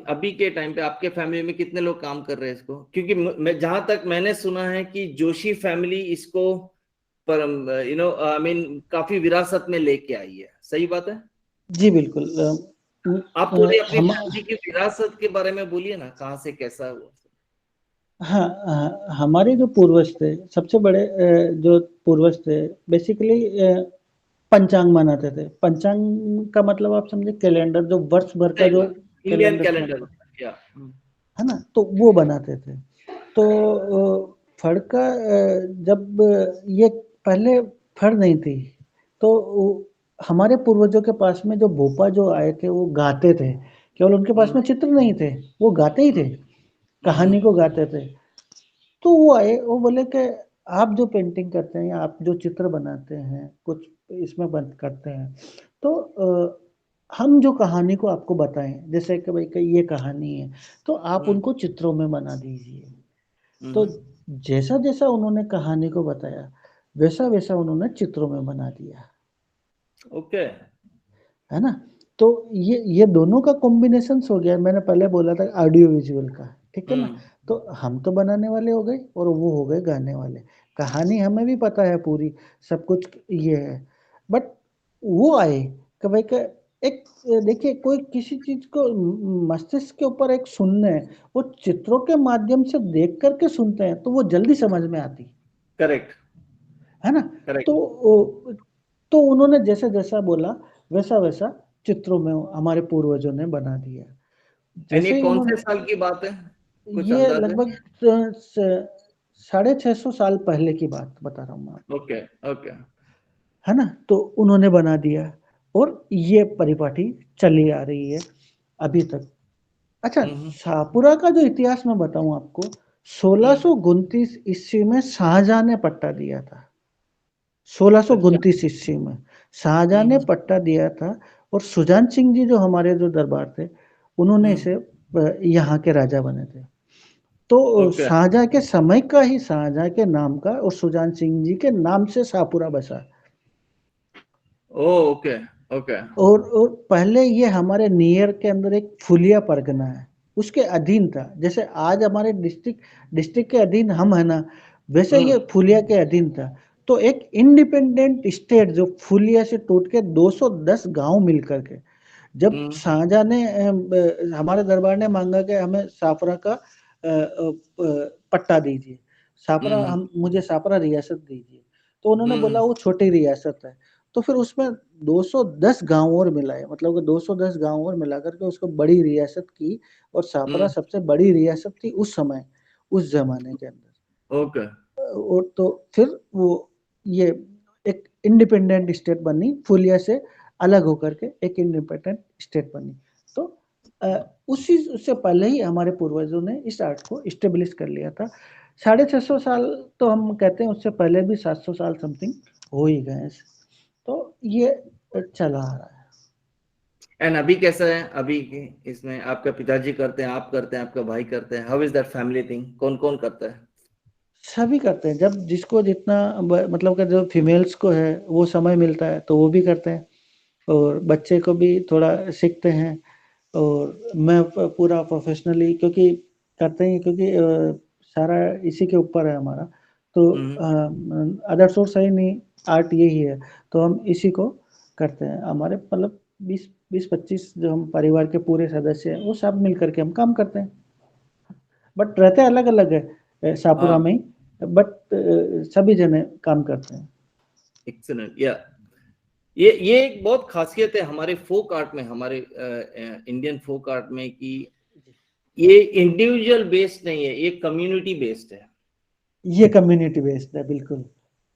अभी के टाइम पे आपके फैमिली में कितने लोग काम कर रहे हैं इसको? क्योंकि मैं जहां तक मैंने सुना है कि जोशी फैमिली इसको पर आई मीन काफी विरासत में लेके आई है, सही बात है? जी बिल्कुल। आप थोड़ी अपनी हम फैमिली की विरासत के बारे में बोलिए ना, कहाँ से कैसा हुआ? हाँ, हमारे जो पूर्वज थे, सबसे बड़े जो पूर्वज थे, बेसिकली पंचांग मनाते थे। पंचांग का मतलब आप समझे, कैलेंडर, जो वर्ष भर का सही जो बात, इंडियन कैलेंडर चलता कैलेंडर। है या है ना? तो वो बनाते थे। तो फड़का जब ये पहले फड़ नहीं थी, तो हमारे पूर्वजों के पास में जो भोपा जो आए थे, वो गाते थे। केवल उनके पास में चित्र नहीं थे, वो गाते ही थे, कहानी को गाते थे। तो वो आए, वो बोले कि आप जो पेंटिंग करते हैं, या आप जो चित्र बनाते हैं, कुछ इसमें बंद करते हैं, तो हम जो कहानी को आपको बताएं, जैसे कि भाई कि ये कहानी है, तो आप उनको चित्रों में बना दीजिए। तो जैसा जैसा उन्होंने कहानी को बताया, वैसा वैसा उन्होंने चित्रों में बना दिया, ओके। है ना? तो ये दोनों का कॉम्बिनेशन हो गया। मैंने पहले बोला था ऑडियो विजुअल का, ठीक है ना? तो हम तो बनाने वाले हो गए, और वो हो गए गाने वाले। कहानी हमें भी पता है पूरी, सब कुछ ये है, बट वो आए कि भाई का एक देखिए, कोई किसी चीज को मस्तिष्क के ऊपर एक सुनने, वो चित्रों के माध्यम से देख करके सुनते हैं, तो वो जल्दी समझ में आती करेक्ट है ना? करेक्ट। तो तो उन्होंने जैसा जैसा बोला, वैसा वैसा चित्रों में हमारे पूर्वजों ने बना दिया। एंड ये जैसे ही कौन से उन्होंने, साल की बात है, कुछ ये अंदाज है? लगभग 650 साल पहले की बात बता रहा हूँ मैं आपको, ओके ओके। है ना? तो उन्होंने बना दिया, और ये परिपाटी चली आ रही है अभी तक। अच्छा, शाहपुरा का जो इतिहास मैं बताऊं आपको, 1629 ईस्वी में शाहजहां ने पट्टा दिया था। अच्छा। 1629 ईस्वी में शाहजहां ने पट्टा दिया था, और सुजान सिंह जी जो हमारे जो दरबार थे, उन्होंने इसे यहाँ के राजा बने थे। तो ओके। शाहजहां के समय का ही, शाहजहां के नाम का, और सुजान सिंह जी के नाम से शाहपुरा बसा। Okay okay. और पहले ये हमारे नियर के अंदर एक फुलिया परगना है, उसके अधीन था। जैसे आज हमारे डिस्ट्रिक्ट के अधीन हम है ना, वैसे ये फुलिया के अधीन था। तो एक इंडिपेंडेंट स्टेट जो फुलिया से टूट के 210 गांव मिलकर के, जब शाहजहां ने हमारे दरबार ने मांगा कि हमें शाहपुरा का पट्टा दीजिए, शाहपुरा, हम मुझे शाहपुरा रियासत दीजिए, तो उन्होंने बोला वो छोटी रियासत है। तो फिर उसमें 210 गांव और मिलाए, मतलब कि 210 गांव और मिला करके उसको बड़ी रियासत की, और शाहपुरा सबसे बड़ी रियासत थी उस समय, उस जमाने के अंदर। ओके। और तो फिर वो ये एक इंडिपेंडेंट स्टेट बनी, फुलिया से अलग होकर के एक इंडिपेंडेंट स्टेट बनी। तो उसी उससे पहले ही हमारे पूर्वजों ने इस आर्ट को इस्टेब्लिश कर लिया था। 650 साल तो हम कहते हैं, उससे पहले भी 700 साल समथिंग हो ही गए। तो ये चला आ रहा है। एंड अभी कैसा है, अभी इसमें आपका पिताजी करते हैं, आप करते हैं, आपका भाई करते हैं, how is that family thing, कौन कौन करता है? सभी करते हैं, जब जिसको जितना मतलब कि जो फीमेल्स को है वो समय मिलता है तो वो भी करते हैं, और बच्चे को भी थोड़ा सीखते हैं। और मैं पूरा प्रोफेशनली, क्योंकि करते हैं, क्योंकि सारा इसी के ऊपर है हमारा। तो अदर सोर्स है ही नहीं, आर्ट यही है, तो हम इसी को करते हैं। हमारे मतलब 20-25 जो हम परिवार के पूरे सदस्य हैं, वो सब मिल करके हम काम करते हैं। बट रहते अलग-अलग है शाहपुरा हाँ में ही, बट सभी जने काम करते हैं। एक्सीलेंट या ये एक बहुत खासियत है हमारे फोक आर्ट में, हमारे इंडियन फोक आर्ट में कि ये इंडिविजुअल बेस्ड नहीं है, ये कम्युनिटी बेस्ड है। ये कम्युनिटी बेस्ड है, बिल्कुल।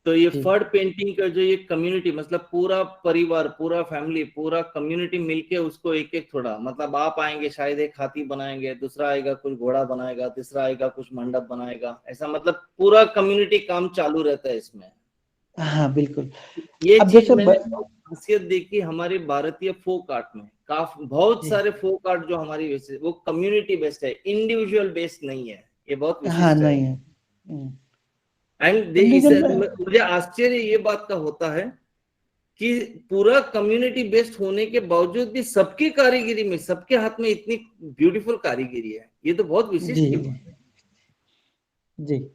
तो ये जी, फर्ड पेंटिंग का जो ये कम्युनिटी, मतलब पूरा परिवार, पूरा फैमिली, पूरा कम्युनिटी मिलके उसको एक एक थोड़ा, मतलब आप आएंगे शायद एक हाथी बनाएंगे, दूसरा आएगा कुछ घोड़ा बनाएगा, तीसरा आएगा कुछ मंडप बनाएगा, ऐसा मतलब पूरा कम्युनिटी काम चालू रहता है इसमें। हाँ, बिल्कुल। ये अब चीज जैसे मैंने बहुत खासियत देखी हमारे भारतीय फोक आर्ट में, काफी बहुत जी, सारे फोक आर्ट जो हमारी वैसे वो कम्युनिटी बेस्ड है, इंडिविजुअल बेस्ड नहीं है, ये बहुत हाँ, विशिष्ट है। नहीं है। एंड इंडिविजुअल में मुझे आश्चर्य ये बात का होता है कि पूरा कम्युनिटी बेस्ड होने के बावजूद भी सबकी कारीगरी में, सबके हाथ में इतनी ब्यूटीफुल कारीगरी है, ये तो बहुत जी, विशिष्ट की जी, बात है। जी।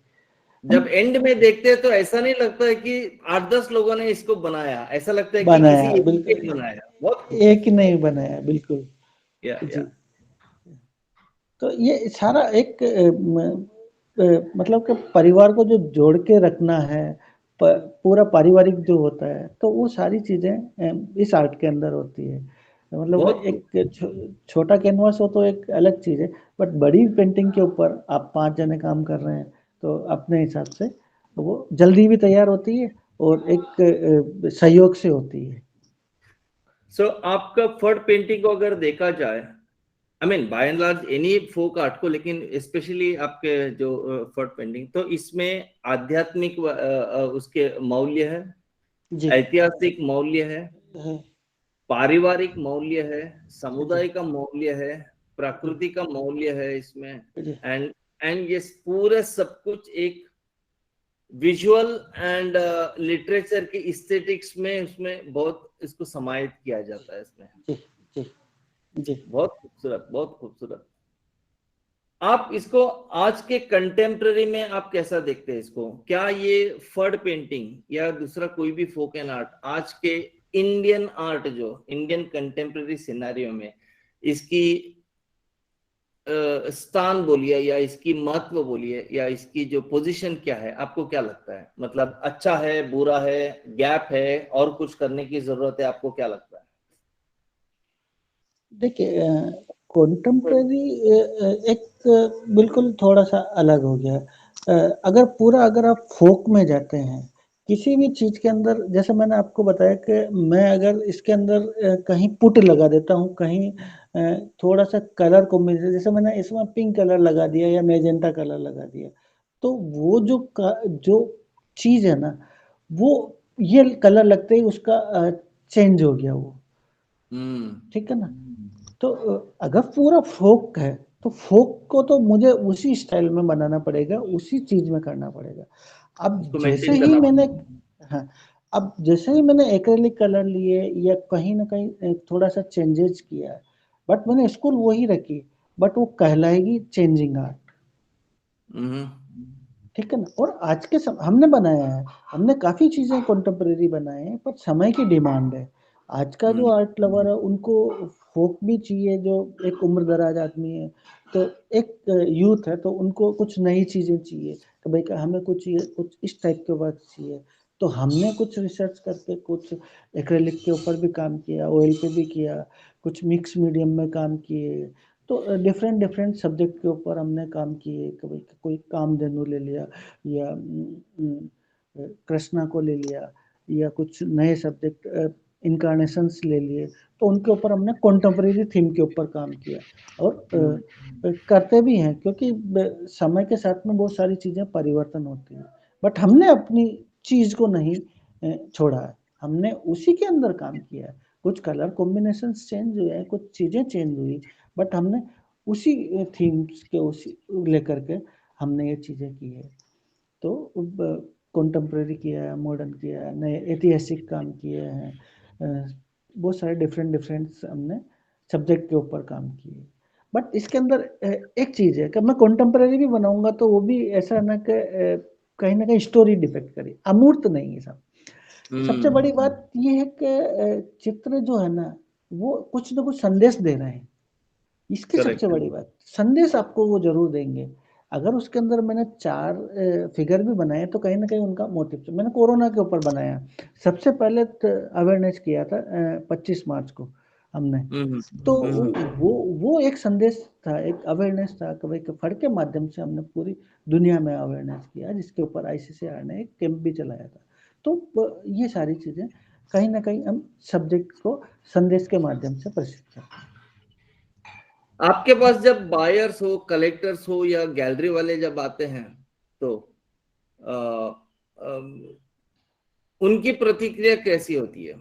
जब एंड में देखते हैं तो ऐसा नहीं लगता है कि 8-10 लोगों ने इसको बनाया, ऐसा लगता है कि किसी बनाया, एक बिल्कुल। ने बनाया, बहुत खूबसूरत। एक ही नहीं बनाया, बिल्कुल। या जी। तो ये सारा एक मतलब कि परिवार को जो जोड़ के रखना है, पूरा पारिवारिक जो होता है, तो वो सारी चीज़ें इस आर्ट के अंदर होती है। मतलब बहुत खूब। एक छोटा कैनवास हो तो एक अलग चीज़ है, बट बड़ी पेंटिंग के ऊपर आप 5 जने काम कर रहे हैं, तो अपने हिसाब से वो जल्दी भी तैयार होती है और एक सहयोग से होती है। सो आपका फर्ड पेंटिंग को अगर देखा जाए, I mean by and large any folk art को, लेकिन स्पेशली आपके जो फर्ड पेंटिंग, तो इसमें आध्यात्मिक उसके मौल्य है, जी। ऐतिहासिक मौल्य है, है। पारिवारिक मौल्य है, जी, समुदाय का मौल्य है, जी, प्रकृति का मौल्य है इसमें। जी, एंड ये पूरे सब कुछ एक विजुअल एंड लिटरेचर की एस्थेटिक्स में उसमें बहुत इसको समाहित किया जाता है इसमें। जी, जी, जी। बहुत खूबसूरत, बहुत खूबसूरत। आप इसको आज के कंटेम्प्ररी में आप कैसा देखते हैं इसको? क्या ये फर्ड पेंटिंग या दूसरा कोई भी फोक एंड आर्ट आज के इंडियन आर्ट, जो इंडियन कंटेम्प्ररी सिनेरियो में इसकी स्थान बोलिए या इसकी महत्व बोलिए या इसकी जो पोजीशन क्या है, आपको क्या लगता है? मतलब अच्छा है, बुरा है, गैप है, और कुछ करने की जरूरत है, आपको क्या लगता है? देखिए कॉन्टेम्परेरी एक बिल्कुल थोड़ा-सा अलग हो गया है। अगर आप फ़ोक में जाते हैं, किसी भी चीज़ के अंदर जैसे मैंने आपको बताया कि मैं अगर इसके अंदर कहीं पुट लगा देता हूँ, कहीं थोड़ा-सा कलर कॉम्बिनेशन जैसे मैंने इसमें पिंक कलर लगा दिया या मैजेंटा कलर लगा दिया, तो वो जो चीज़ है ना, वो ये कलर लगते ही उसका चेंज हो गया वो, हम्म। ठीक है ना? तो अगर पूरा फ़ोक है, तो फ़ोक को तो मुझे उसी स्टाइल में बनाना पड़ेगा, उसी चीज़ में करना पड़ेगा। अब उसको जैसे मेंटेन ही करना मैंने पड़ेगा। हाँ, अब जैसे ही मैंने एक्रिलिक कलर लिए या कहीं न कहीं थोड़ा-सा चेंजेज़ किया, बट मैंने स्कूल वही रखी, बट वो कहलाएगी चेंजिंग आर्ट। हम्म। ठीक है ना? और आज के सम हमने बनाया है, हमने काफ़ी चीज़ें कंटेम्परेरी बनाए हैं, पर समय की डिमांड है। आज का जो हम्म। आर्ट लवर है, उनको फ़ोक भी चाहिए, जो एक उम्र-दराज़ आदमी है, तो एक यूथ है, तो उनको कुछ नई चीज़ें चाहिए, कि भई क हमें कुछ इस टाइप के वर्क चाहिए। तो हमने कुछ रिसर्च करके कुछ एक्रिलिक के ऊपर भी काम किया, ऑयल पे भी किया, कुछ मिक्स मीडियम में काम किए। तो डिफरेंट डिफरेंट सब्जेक्ट के ऊपर हमने काम किए, कभी कोई कामधेनु ले लिया या कृष्णा को ले लिया या कुछ नए सब्जेक्ट इनकार्नेशंस ले लिए, तो उनके ऊपर हमने कंटेम्परेरी थीम के ऊपर काम किया और हम्म। करते भी हैं क्योंकि समय के साथ में बहुत सारी चीज़ें परिवर्तन होती हैं, बट हमने अपनी चीज़ को नहीं छोड़ा है, हमने उसी के अंदर काम किया है। कुछ कलर कॉम्बिनेशंस चेंज हुए हैं, कुछ चीज़ें चेंज हुई, बट हमने उसी थीम्स के उसी लेकर के हमने ये चीज़ें की है। तो कंटेम्परेरी किया है, मॉडर्न किया है, नए ऐतिहासिक काम किए हैं। बहुत सारे डिफरेंट डिफरेंट हमने सब्जेक्ट के ऊपर काम किए। बट इसके अंदर एक चीज़ है कि मैं कंटेम्परेरी भी बनाऊँगा तो वो भी ऐसा ना कि कहीं न कहीं स्टोरी डिपेंड करे, अमूर्त नहीं है सब। सबसे बड़ी हम्म। बात ये है कि चित्र जो है ना, वो कुछ न कुछ संदेश दे रहे हैं। इसकी सबसे करेक्ट। बड़ी बात, संदेश आपको वो ज़रूर देंगे। अगर उसके अंदर मैंने 4 फिगर भी बनाए तो कहीं न कहीं उनका मोटिव से मैंने कोरोना के ऊपर बनाया। सबसे पहले अवेयरनेस किया था 25 मार्च को हमने। तो वो एक संदेश था, एक अवेयरनेस था कि भाई फड़ के माध्यम से हमने पूरी दुनिया में अवेयरनेस किया, जिसके ऊपर आईसीसीआर ने एक कैंप भी चलाया था। तो ये सारी चीज़ें कहीं न कहीं हम सब्जेक्ट को संदेश के माध्यम से प्रस्तुत करते हैं। आपके पास जब बायर्स हो, कलेक्टर्स हो या गैलरी वाले जब आते हैं तो उनकी प्रतिक्रिया कैसी होती है?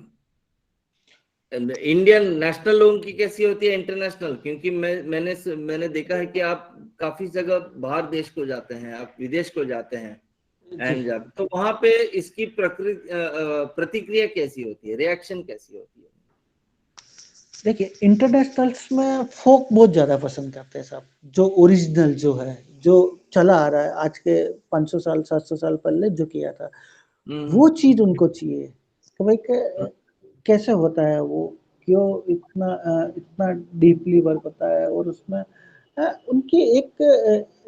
इंडियन नेशनल लोगों की कैसी होती है, इंटरनेशनल? क्योंकि मैंने देखा है कि आप काफी जगह बाहर देश को जाते हैं, आप विदेश को जाते हैं, एंड जब तो वहां पे इसकी प्रतिक्रिया कैसी होती है, रिएक्शन कैसी होती है? देखिए, इंटरनेशनल्स में फ़ोक बहुत ज़्यादा पसंद करते हैं साहब, जो ओरिजिनल जो है, जो चला आ रहा है आज के 500 साल, 700 साल पहले जो किया था, वो चीज़ उनको चाहिए। तो भाई कैसे होता है वो, क्यों इतना डीपली वर्क होता है और उसमें उनकी एक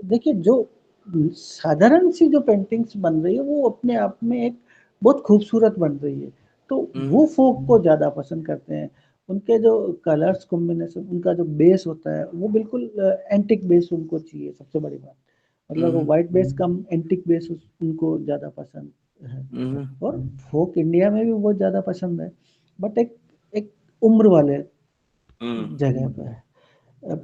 देखिए जो साधारण सी जो पेंटिंग्स बन रही है, वो अपने आप में एक बहुत खूबसूरत बन रही है। तो वो फ़ोक को ज़्यादा पसंद करते हैं। उनके जो कलर्स कॉम्बिनेशन, उनका जो बेस होता है, वो बिल्कुल एंटीक बेस उनको चाहिए, सबसे बड़ी बात। मतलब वो व्हाइट बेस कम एंटीक बेस उनको ज़्यादा पसंद है। और फ़ोक इंडिया में भी बहुत ज़्यादा पसंद है, बट एक एक उम्र वाले जगह पे है।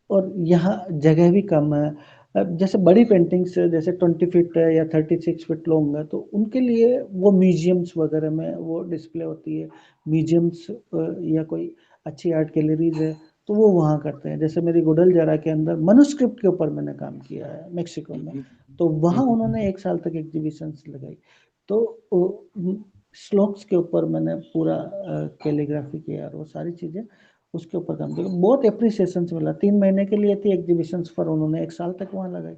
और यहाँ जगह भी कम है। अब जैसे बड़ी पेंटिंग्स जैसे 20 फीट है या 36 फीट लॉन्ग है, तो उनके लिए वो म्यूज़ियम्स वगैरह में वो डिस्प्ले होती है। म्यूज़ियम्स या कोई अच्छी आर्ट गैलरीज़ है, तो वो वहाँ करते हैं। जैसे मेरी गुडलजरा के अंदर मैन्युस्क्रिप्ट के ऊपर मैंने काम किया है मेक्सिको में, तो वहाँ उन्होंने 1 साल तक एग्ज़िबिशन्स लगाई। तो श्लोक्स के ऊपर मैंने पूरा कैलीग्राफी किया और वो सारी चीज़ें उसके ऊपर काम किया। बहुत एप्रिसिएशंस मिला। 3 महीने के लिए थी एग्ज़िबिशन्स, पर उन्होंने 1 साल तक वहाँ लगाई।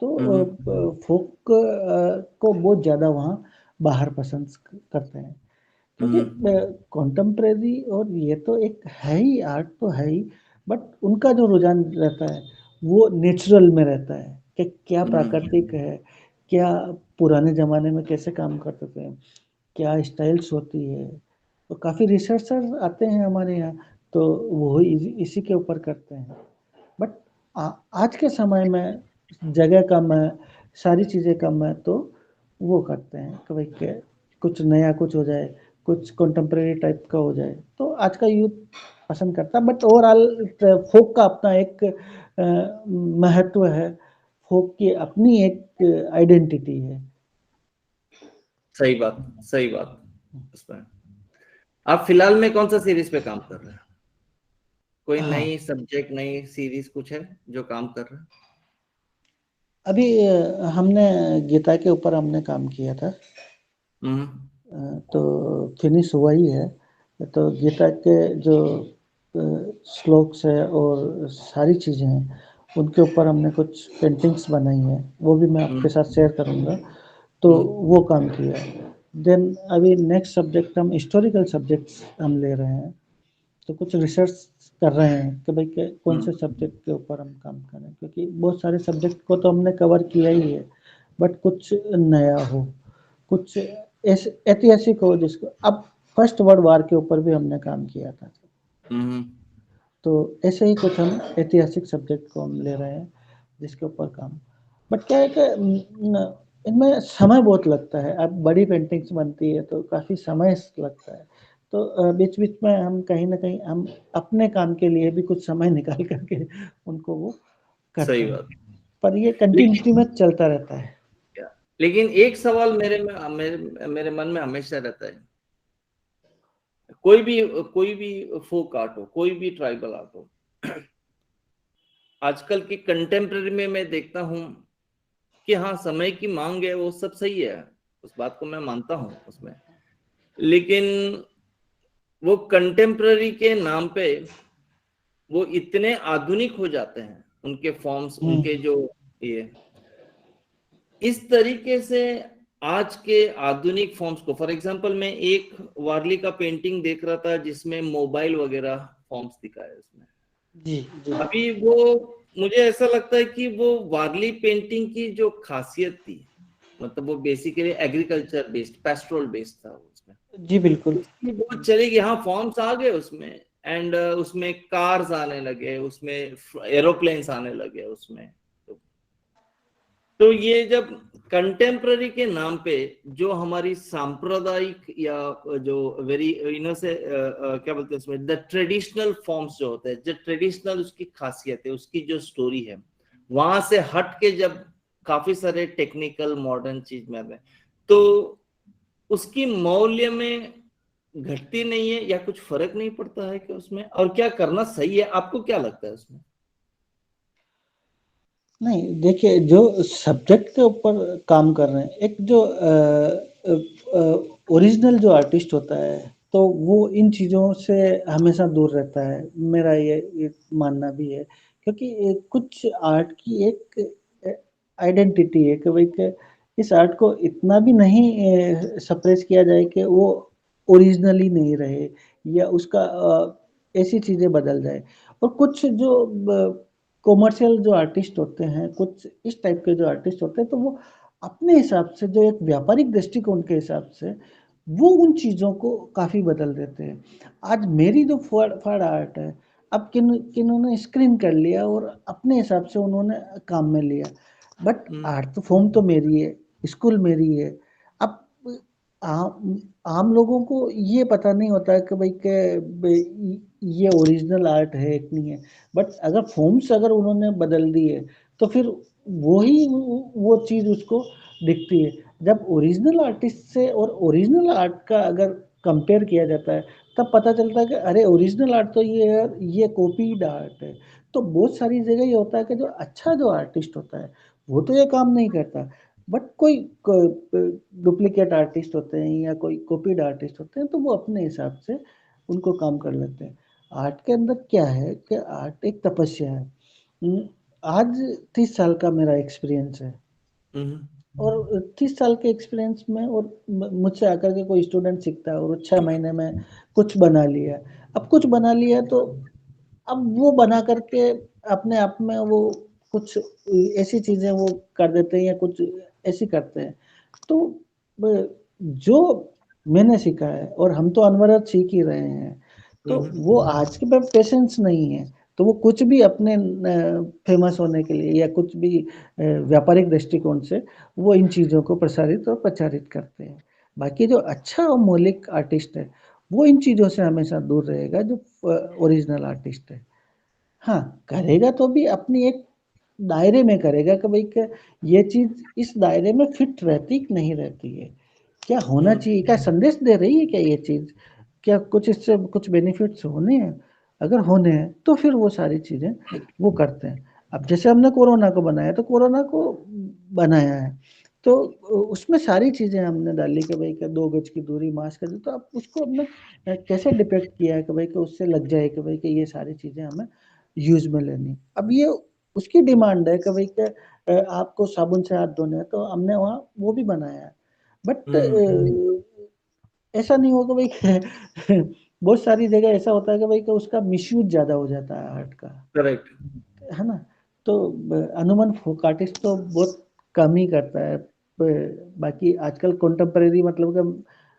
तो फ़ोक को बहुत ज़्यादा वहाँ बाहर पसंद करते हैं। क्योंकि कॉन्टेम्परेरी और ये तो एक है ही, आर्ट तो है ही, बट उनका जो रुझान रहता है, वो नेचुरल में रहता है कि क्या प्राकृतिक है, क्या पुराने ज़माने में कैसे काम करते थे, क्या स्टाइल्स होती है। तो काफ़ी रिसर्चर आते हैं हमारे यहाँ, तो वो इसी के ऊपर करते हैं। बट आज के समय में जगह कम है, सारी चीज़ें कम है, तो वो करते हैं कि भाई कुछ नया कुछ हो जाए, कुछ कंटेम्प्रेरी टाइप का हो जाए, तो आज का यूथ पसंद करता है। बट ओवरऑल फ़ोक का अपना एक महत्व है, फ़ोक की अपनी एक आइडेंटिटी है। सही बात उसमें। आप फिलहाल में कौन सा सीरीज पे काम कर रहे हैं? कोई हाँ, नई सब्जेक्ट, नई सीरीज कुछ है जो काम कर रहे हैं? अभी हमने गीता के ऊपर हमने काम किया था। तो फिनिश हुआ ही है। तो गीता के जो श्लोक्स है और सारी चीज़ें हैं, उनके ऊपर हमने कुछ पेंटिंग्स बनाई हैं, वो भी मैं आपके साथ शेयर करूँगा। तो वो काम किया। देन अभी नेक्स्ट सब्जेक्ट हम हिस्टोरिकल सब्जेक्ट्स हम ले रहे हैं। तो कुछ रिसर्च कर रहे हैं कि भाई कौन से सब्जेक्ट के ऊपर हम काम करें, क्योंकि बहुत सारे सब्जेक्ट को तो हमने कवर किया ही है, बट कुछ नया हो, कुछ ऐसे ऐतिहासिक हो जिसको अब फर्स्ट वर्ल्ड वार के ऊपर भी हमने काम किया था। तो ऐसे ही कुछ हम ऐतिहासिक सब्जेक्ट को हम ले रहे हैं जिसके ऊपर काम। बट क्या है कि इनमें समय बहुत लगता है। अब बड़ी पेंटिंग्स बनती है तो काफ़ी समय लगता है। तो बीच-बीच में हम कहीं न कहीं हम अपने काम के लिए भी कुछ समय निकाल कर के उनको वो करते सही हैं। बात। पर ये कंटिन्यूटी लेकिन में चलता रहता है। लेकिन एक सवाल मेरे मन में हमेशा रहता है। कोई भी फोक आर्ट हो, कोई भी ट्राइबल आर्ट हो, आजकल की कंटेम्प्रेरी में मैं देखता हूं कि हाँ, समय की मांग है, वो सब सही है, उस बात को मैं मानता हूं उसमें। लेकिन वो कंटेम्प्रेरी के नाम पे वो इतने आधुनिक हो जाते हैं, उनके फॉर्म्स, उनके जो ये इस तरीके से आज के आधुनिक फॉर्म्स को, फॉर एग्जांपल मैं एक वारली का पेंटिंग देख रहा था जिसमें मोबाइल वगैरह फॉर्म्स दिखाए उसमें। जी, जी। अभी वो मुझे ऐसा लगता है कि वो वारली पेंटिंग की जो खासियत थी, मतलब वो basically agriculture based, pastoral based था उसमें, जी बिल्कुल। उसकी वो चलेगी। हाँ, फॉर्म्स आ गए उसमें, एंड उसमें कार्स आने लगे, उसमें एरोप्लेन्स आने लगे उसमें। तो ये जब कंटेम्प्ररी के नाम पे जो हमारी सांप्रदायिक या जो वेरी से क्या बोलते हैं उसमें, द ट्रेडिशनल फॉर्म्स जो होते हैं, जो ट्रेडिशनल उसकी खासियत है, उसकी जो स्टोरी है, वहां से हट के जब काफी सारे टेक्निकल मॉडर्न चीज में आते हैं, तो उसकी मौल्य में घटती नहीं है या कुछ फर्क नहीं पड़ता है कि उसमें, और क्या करना सही है, आपको क्या लगता है उसमें? नहीं, देखिए जो सब्जेक्ट के ऊपर काम कर रहे हैं, एक जो ओरिजिनल जो आर्टिस्ट होता है, तो वो इन चीज़ों से हमेशा दूर रहता है। मेरा ये मानना भी है, क्योंकि कुछ आर्ट की एक आइडेंटिटी है कि भाई कि इस आर्ट को इतना भी नहीं सप्रेस किया जाए कि वो ओरिजिनली नहीं रहे, या उसका ऐसी चीज़ें बदल जाए। और कुछ जो कॉमर्शियल जो आर्टिस्ट होते हैं, कुछ इस टाइप के जो आर्टिस्ट होते हैं, तो वो अपने हिसाब से, जो एक व्यापारिक दृष्टिकोण के हिसाब से, वो उन चीज़ों को काफ़ी बदल देते हैं। आज मेरी जो फड़ आर्ट है, अब किन्होंने स्क्रीन कर लिया और अपने हिसाब से उन्होंने काम में लिया, बट आर्ट तो फॉर्म तो मेरी है, स्कूल मेरी है। अब आम आम लोगों को ये पता नहीं होता है कि भाई ये ओरिजिनल आर्ट है कि नहीं है, बट अगर फॉर्म्स अगर उन्होंने बदल दी है, तो फिर वही वो चीज़ उसको दिखती है। जब ओरिजिनल आर्टिस्ट से और ओरिजिनल आर्ट का अगर कंपेयर किया जाता है, तब पता चलता है कि अरे ओरिजिनल आर्ट तो ये है, ये कॉपीड आर्ट है। तो बहुत सारी जगह ये होता है कि जो अच्छा जो आर्टिस्ट होता है, वो तो ये काम नहीं करता, बट कोई डुप्लीकेट आर्टिस्ट होते हैं या कोई कॉपीड आर्टिस्ट होते हैं, तो वो अपने हिसाब से उनको काम कर लेते हैं। आर्ट के अंदर क्या है कि आर्ट एक तपस्या है। आज 30 साल का मेरा एक्सपीरियंस है, हम्म। और 30 साल के एक्सपीरियंस में, और मुझसे आकर के कोई स्टूडेंट सीखता है और 6 महीने में कुछ बना लिया। अब कुछ बना लिया, तो अब वो बना करके अपने आप में वो कुछ ऐसी चीज़ें वो कर देते हैं, या कुछ ऐसी करते हैं। तो जो मैंने सीखा है, और हम तो अनवरत सीख ही रहे हैं, तो वो आज के पास पेशेंस नहीं है, तो वो कुछ भी अपने फेमस होने के लिए, या कुछ भी व्यापारिक दृष्टिकोण से वो इन चीज़ों को प्रसारित और प्रचारित करते हैं। बाकी जो अच्छा और मौलिक आर्टिस्ट है, वो इन चीज़ों से हमेशा दूर रहेगा, जो ओरिजिनल आर्टिस्ट है। हाँ, करेगा तो भी अपनी एक दायरे में करेगा कि भाई कि ये चीज़ इस दायरे में फिट रहती कि नहीं रहती है। क्या होना चाहिए? क्या संदेश दे रही है क्या ये चीज़? क्या कुछ इससे कुछ बेनिफिट्स होने हैं? अगर होने हैं, तो फिर वो सारी चीज़ें वो करते हैं। अब जैसे हमने कोरोना को बनाया, तो कोरोना को बनाया है, तो उसमें सारी चीज़ें हमने डाली कि भाई कि 2 गज की दूरी, मास्क है, तो अब उसको हमने कैसे डिपिक्ट किया है कि भाई कि उससे लग जाए कि भाई कि ये सारी चीज़ें हमें यूज़ में लेनी। अब ये उसकी डिमांड है कि भाई कि आपको साबुन से हाथ धोने हैं, तो हमने वहाँ वो भी बनाया है। बट ऐसा नहीं होगा भाई बहुत सारी जगह ऐसा होता है कि भाई कि उसका मिसयूज़ ज़्यादा हो जाता है आर्ट का, करेक्ट। है ना? तो अमूमन folk आर्टिस्ट तो बहुत कम ही करता है। बाकी आजकल कंटेम्परेरी, मतलब कि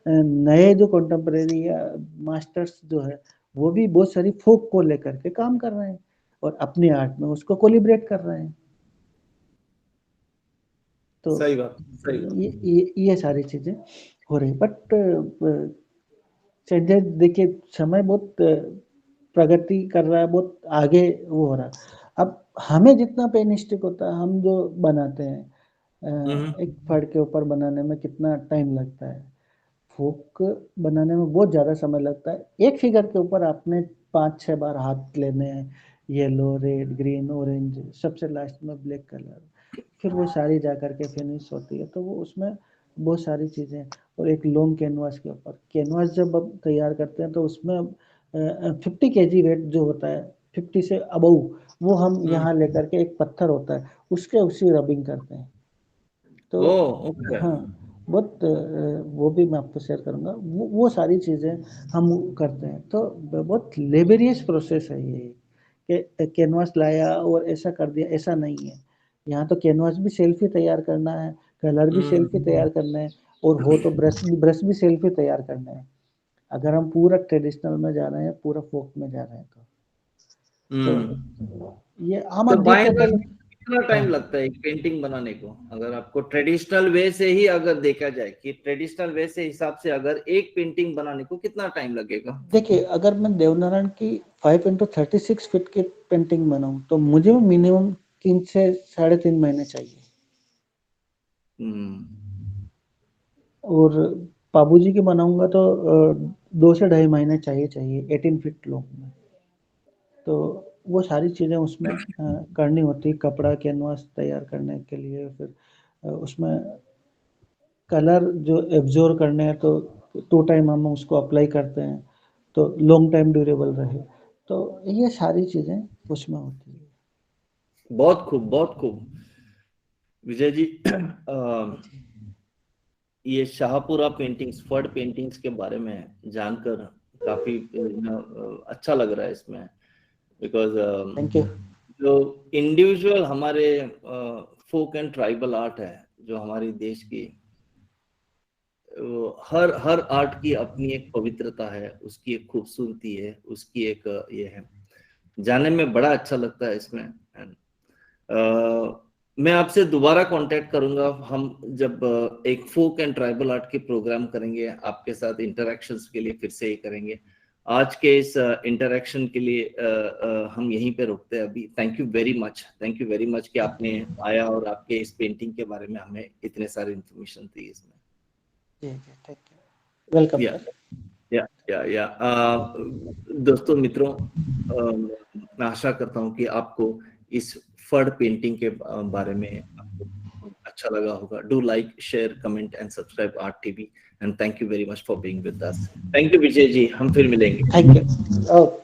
नए जो कंटेम्परेरी या मास्टर्स जो है, वो भी बहुत सारी folk को लेकर के काम कर रहे हैं, और अपने आर्ट में उसको कोलैबोरेट कर रहे हैं। तो सही बात, सही बात। ये सारी चीज़ें हो रही, बट चलिए देखिए, समय बहुत प्रगति कर रहा है, बहुत आगे वो हो रहा है। अब हमें जितना पेन स्टिक होता है, हम जो बनाते हैं, एक फड़ के ऊपर बनाने में कितना टाइम लगता है, फूक बनाने में बहुत ज़्यादा समय लगता है। एक फिगर के ऊपर आपने 5-6 बार हाथ लेने हैं, येलो, रेड, ग्रीन, ऑरेंज, सबसे लास्ट में ब्लैक कलर, फिर वो सारी जा कर के फिनिश होती है, तो वो उसमें बहुत सारी चीज़ें। और एक लॉन्ग कैनवास के ऊपर, कैनवास जब हम तैयार करते हैं, तो उसमें 50 केजी वेट जो होता है, 50 से अबव, वो हम यहाँ लेकर के, एक पत्थर होता है, उसके उसी रबिंग करते हैं। तो ओ, ओके। हाँ, बहुत वो भी मैं आपको शेयर करूँगा, वो सारी चीज़ें हम करते हैं। तो बहुत लेबोरियस प्रोसेस है ये, कि कैनवास लाया और ऐसा कर दिया, ऐसा नहीं है। यहाँ तो कैनवास भी सेल्फ ही तैयार करना है, कलर भी सेल्फ ही तैयार करना है, और हो तो ब्रश भी सेल्फ ही तैयार करना है, अगर हम पूरा ट्रेडिशनल में जा रहे हैं, पूरा फोक में जा रहे हैं तो ये हम तो बाय देख के कितना टाइम लगता है एक पेंटिंग बनाने को? अगर आपको ट्रेडिशनल वे से ही अगर देखा जाए कि ट्रेडिशनल वे से हिसाब से अगर एक पेंटिंग बनाने को कितना टाइम लगेगा? देखिए, अगर मैं देवनारायण की 5x36 फीट की पेंटिंग बनाऊं तो मुझे मिनिमम 3 से 3.5 महीने चाहिए। और बाबूजी की बनाऊंगा तो 2 से 2.5 महीने चाहिए 18 फीट लॉन्ग में। तो वो सारी चीज़ें उसमें करनी होती है, कपड़ा कैनवास तैयार करने के लिए, फिर उसमें कलर जो एब्जॉर्ब करने हैं तो 2 टाइम हम उसको अप्लाई करते हैं तो लॉन्ग टाइम ड्यूरेबल रहे, तो ये सारी चीज़ें उसमें होती है। बहुत खूब, बहुत खूब। विजय जी, ये शाहपुरा पेंटिंग्स, फर्ड पेंटिंग्स के बारे में जानकर काफी अच्छा लग रहा है इसमें, बिकॉज थैंक यू। जो इंडिविजुअल हमारे फोक एंड ट्राइबल आर्ट है जो हमारी देश की, हर आर्ट की अपनी एक पवित्रता है, उसकी एक खूबसूरती है, उसकी एक ये है, जानने में बड़ा अच्छा लगता है इसमें। मैं आपसे दोबारा कांटेक्ट करूंगा, हम जब एक फोक एंड ट्राइबल आर्ट के प्रोग्राम करेंगे आपके साथ, इंटरेक्शंस के लिए फिर से ही करेंगे। आज के इस इंटरेक्शन के लिए हम यहीं पे रुकते हैं अभी। थैंक यू वेरी मच कि आपने आया और आपके इस पेंटिंग के बारे में हमें इतने सारे इंफॉर्मेशन दी इसमें। Thank you, welcome sir. या दोस्तों, मित्रों, मैं आशा करता हूँ कि आपको इस फर्ड पेंटिंग के बारे में आपको अच्छा लगा होगा। Do like, share, comment and subscribe art TV, and thank you very much for being with us. Thank you Vijay ji, हम फिर मिलेंगे। Thank you. ओके।